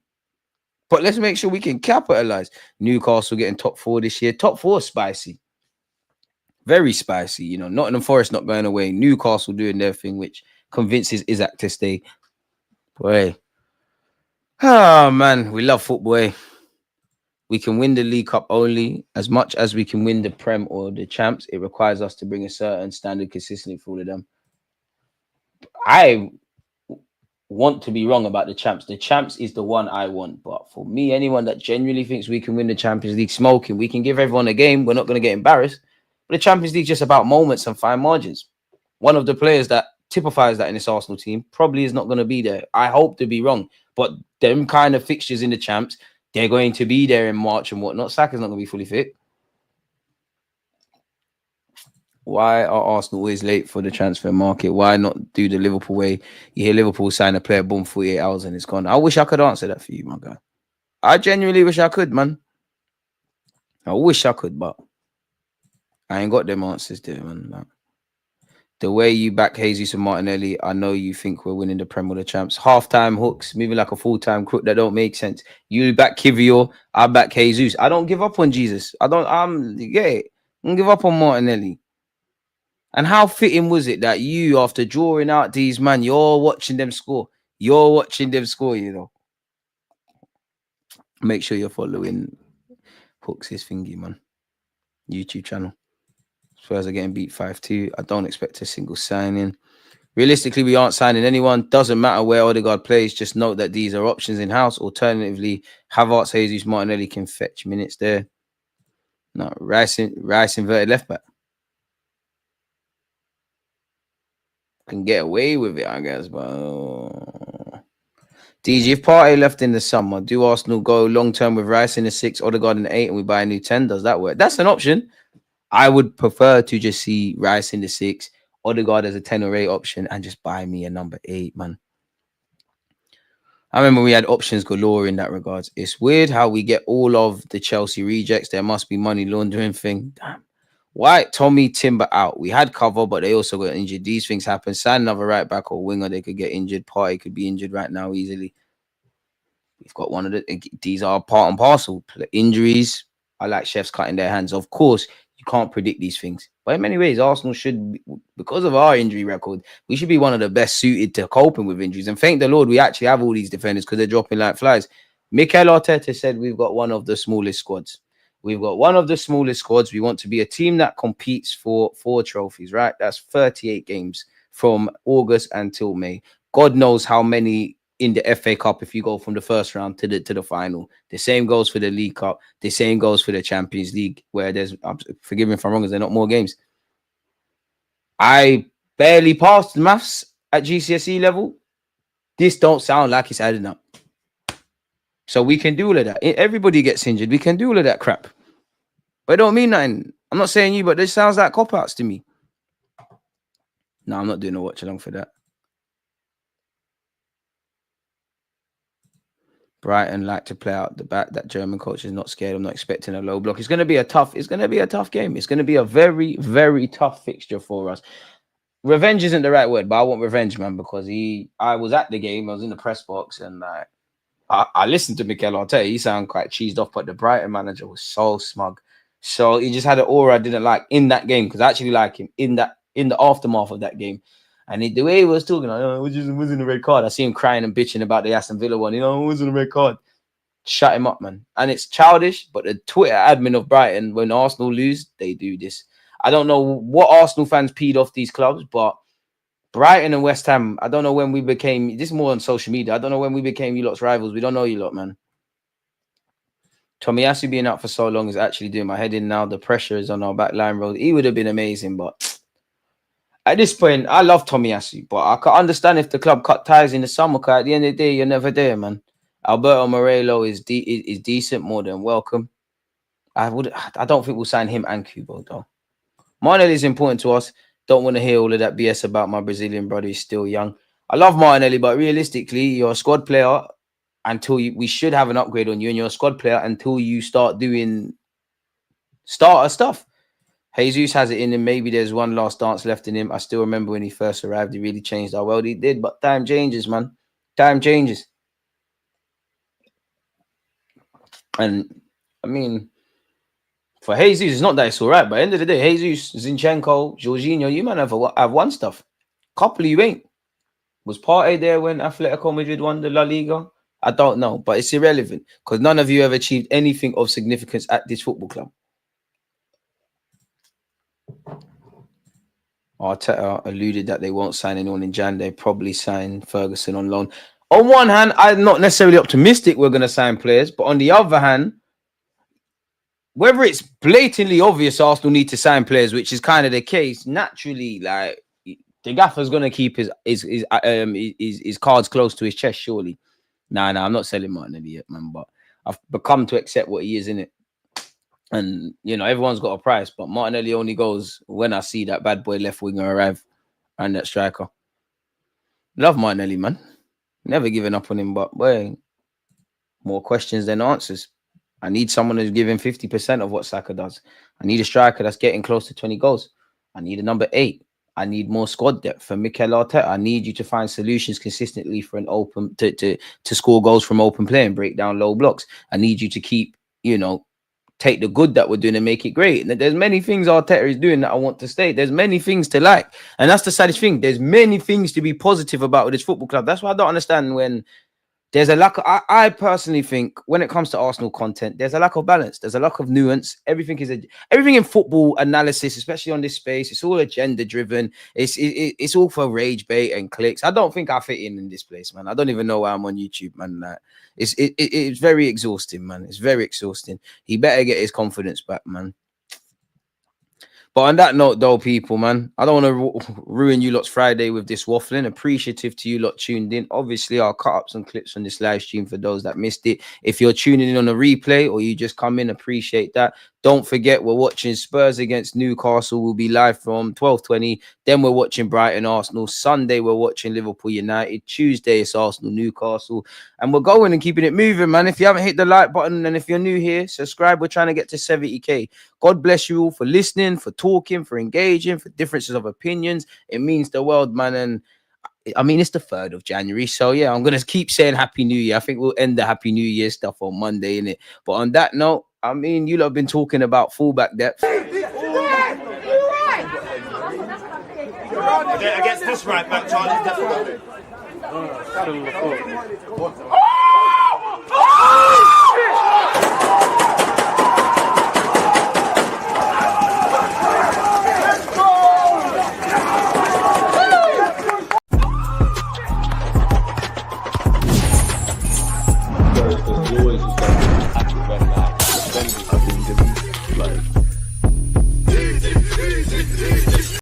Speaker 1: But let's make sure we can capitalize. Newcastle getting top 4 this year. Top 4 spicy. Very spicy. Nottingham Forest not going away. Newcastle doing their thing, which convinces Isaac to stay. Boy. Oh, man. We love football. We can win the League Cup only as much as we can win the Prem or the Champs. It requires us to bring a certain standard consistently for all of them. I want to be wrong about the Champs. The Champs is the one I want. But for me, anyone that genuinely thinks we can win the Champions League smoking, we can give everyone a game. We're not going to get embarrassed. But the Champions League is just about moments and fine margins. One of the players that typifies that in this Arsenal team probably is not going to be there. I hope to be wrong. But them kind of fixtures in the Champs, they're going to be there in March and whatnot. Saka's not going to be fully fit. Why are Arsenal always late for the transfer market? Why not do the Liverpool way? You hear Liverpool sign a player, boom, 48 hours and it's gone. I wish I could answer that for you, my guy. I genuinely wish I could, man. I wish I could, but I ain't got them answers there, man. Like, the way you back Jesus and Martinelli, I know you think we're winning the Prem or the Champs. Half-time hooks, moving like a full-time crook, that don't make sense. You back Kivior, I back Jesus. I don't give up on Jesus. I don't give up on Martinelli. And how fitting was it that you, after drawing out these man, you're watching them score. Make sure you're following Hooks' thingy, man. YouTube channel. Spurs are getting beat 5-2. I don't expect a single signing. Realistically, we aren't signing anyone. Doesn't matter where Odegaard plays. Just note that these are options in-house. Alternatively, Havertz, Jesus, Martinelli can fetch minutes there. No, Rice inverted left back. Can get away with it, I guess. But DG, if Partey left in the summer, do Arsenal go long-term with Rice in the 6, Odegaard in the 8, and we buy a new 10? Does that work? That's an option. I would prefer to just see Rice in the 6, Odegaard as a 10 or 8 option, and just buy me a number 8, man. I remember we had options galore in that regards. It's weird how we get all of the Chelsea rejects. There must be money laundering thing. Damn. White, Tommy, Timber out. We had cover, but they also got injured. These things happen. Sign another right back or winger. They could get injured. Party could be injured right now easily. We've got one of the. These are part and parcel. Injuries. I like chefs cutting their hands. Of course, you can't predict these things. But in many ways, Arsenal should, because of our injury record, we should be one of the best suited to coping with injuries. And thank the Lord, we actually have all these defenders because they're dropping like flies. Mikel Arteta said we've got one of the smallest squads. We've got one of the smallest squads. We want to be a team that competes for 4 trophies, right? That's 38 games from August until May. God knows how many in the FA Cup if you go from the first round to the final. The same goes for the League Cup. The same goes for the Champions League, where there's, forgive me if I'm wrong, there's not more games. I barely passed maths at GCSE level. This don't sound like it's adding up. So we can do all of that. Everybody gets injured. We can do all of that crap. But it don't mean nothing. I'm not saying you, but this sounds like cop-outs to me. No, I'm not doing a watch along for that. Brighton like to play out the back. That German coach is not scared. I'm not expecting a low block. It's going to be a tough game. It's going to be a very, very tough fixture for us. Revenge isn't the right word, but I want revenge, man, because I was at the game. I was in the press box, and I listened to Mikel Arteta. He sounded quite cheesed off, but the Brighton manager was so smug. So he just had an aura I didn't like in that game, because I actually like him in the aftermath of that game. And the way he was talking, it wasn't a red card. I see him crying and bitching about the Aston Villa one. It wasn't a red card. Shut him up, man. And it's childish, but the Twitter admin of Brighton, when Arsenal lose, they do this. I don't know what Arsenal fans peed off these clubs, but Brighton and West Ham, I don't know when we became, this is more on social media, I don't know when we became you lot's rivals. We don't know you lot, man. Tomiyasu being out for so long is actually doing my head in now. The pressure is on our back line road. He would have been amazing, but at this point, I love Tomiyasu, but I can understand if the club cut ties in the summer, because at the end of the day, you're never there, man. Alberto Morelo is decent, more than welcome. I don't think we'll sign him and Kubo, though. Martinelli is important to us. Don't want to hear all of that BS about my Brazilian brother. He's still young. I love Martinelli, but realistically, you're a squad player until we should have an upgrade on you, and you're a squad player until you start doing starter stuff. Jesus has it in him. Maybe there's one last dance left in him. I still remember when he first arrived, he really changed our world. He did, but time changes, man. Time changes. And I mean, for Jesus, it's not that it's all right, but at the end of the day, Jesus, Zinchenko, Jorginho, you might have won stuff. Couple of you ain't. Was Partey there when Atletico Madrid won the La Liga? I don't know, but it's irrelevant because none of you have achieved anything of significance at this football club. Arteta alluded that they won't sign anyone in Jan. They probably sign Ferguson on loan. On one hand, I'm not necessarily optimistic we're going to sign players, but on the other hand, whether it's blatantly obvious Arsenal need to sign players, which is kind of the case, naturally, like the gaffer's going to keep his cards close to his chest, surely. Nah, I'm not selling Martinelli yet, man, but I've become to accept what he is, in it. And, everyone's got a price, but Martinelli only goes when I see that bad boy left winger arrive and that striker. Love Martinelli, man. Never given up on him, but, boy, more questions than answers. I need someone who's giving 50% of what Saka does. I need a striker that's getting close to 20 goals. I need a number 8. I need more squad depth for Mikel Arteta. I need you to find solutions consistently for an open to score goals from open play and break down low blocks. I need you to keep, take the good that we're doing and make it great. And there's many things Arteta is doing that I want to state. There's many things to like. And that's the saddest thing. There's many things to be positive about with this football club. That's why I don't understand when there's a lack of, I personally think when it comes to Arsenal content, there's a lack of balance. There's a lack of nuance. Everything in football analysis, especially on this space, it's all agenda driven. It's all for rage bait and clicks. I don't think I fit in this place, man. I don't even know why I'm on YouTube, man. It's very exhausting, man. It's very exhausting. He better get his confidence back, man. But on that note, though, people, man, I don't want to ruin you lot's Friday with this waffling. Appreciative to you lot tuned in. Obviously, I'll cut up some clips on this live stream for those that missed it. If you're tuning in on a replay or you just come in, appreciate that. Don't forget, we're watching Spurs against Newcastle. We'll be live from 12:20. Then we're watching Brighton Arsenal. Sunday, we're watching Liverpool United. Tuesday, it's Arsenal Newcastle. And we're going and keeping it moving, man. If you haven't hit the like button and if you're new here, subscribe. We're trying to get to 70K. God bless you all for listening, for talking, for engaging, for differences of opinions. It means the world, man. And I mean, it's the 3rd of January. So, yeah, I'm going to keep saying Happy New Year. I think we'll end the Happy New Year stuff on Monday, innit? But on that note, I mean, you lot have been talking about fullback depth.
Speaker 2: Against this right back, Charlie, definitely.
Speaker 3: You always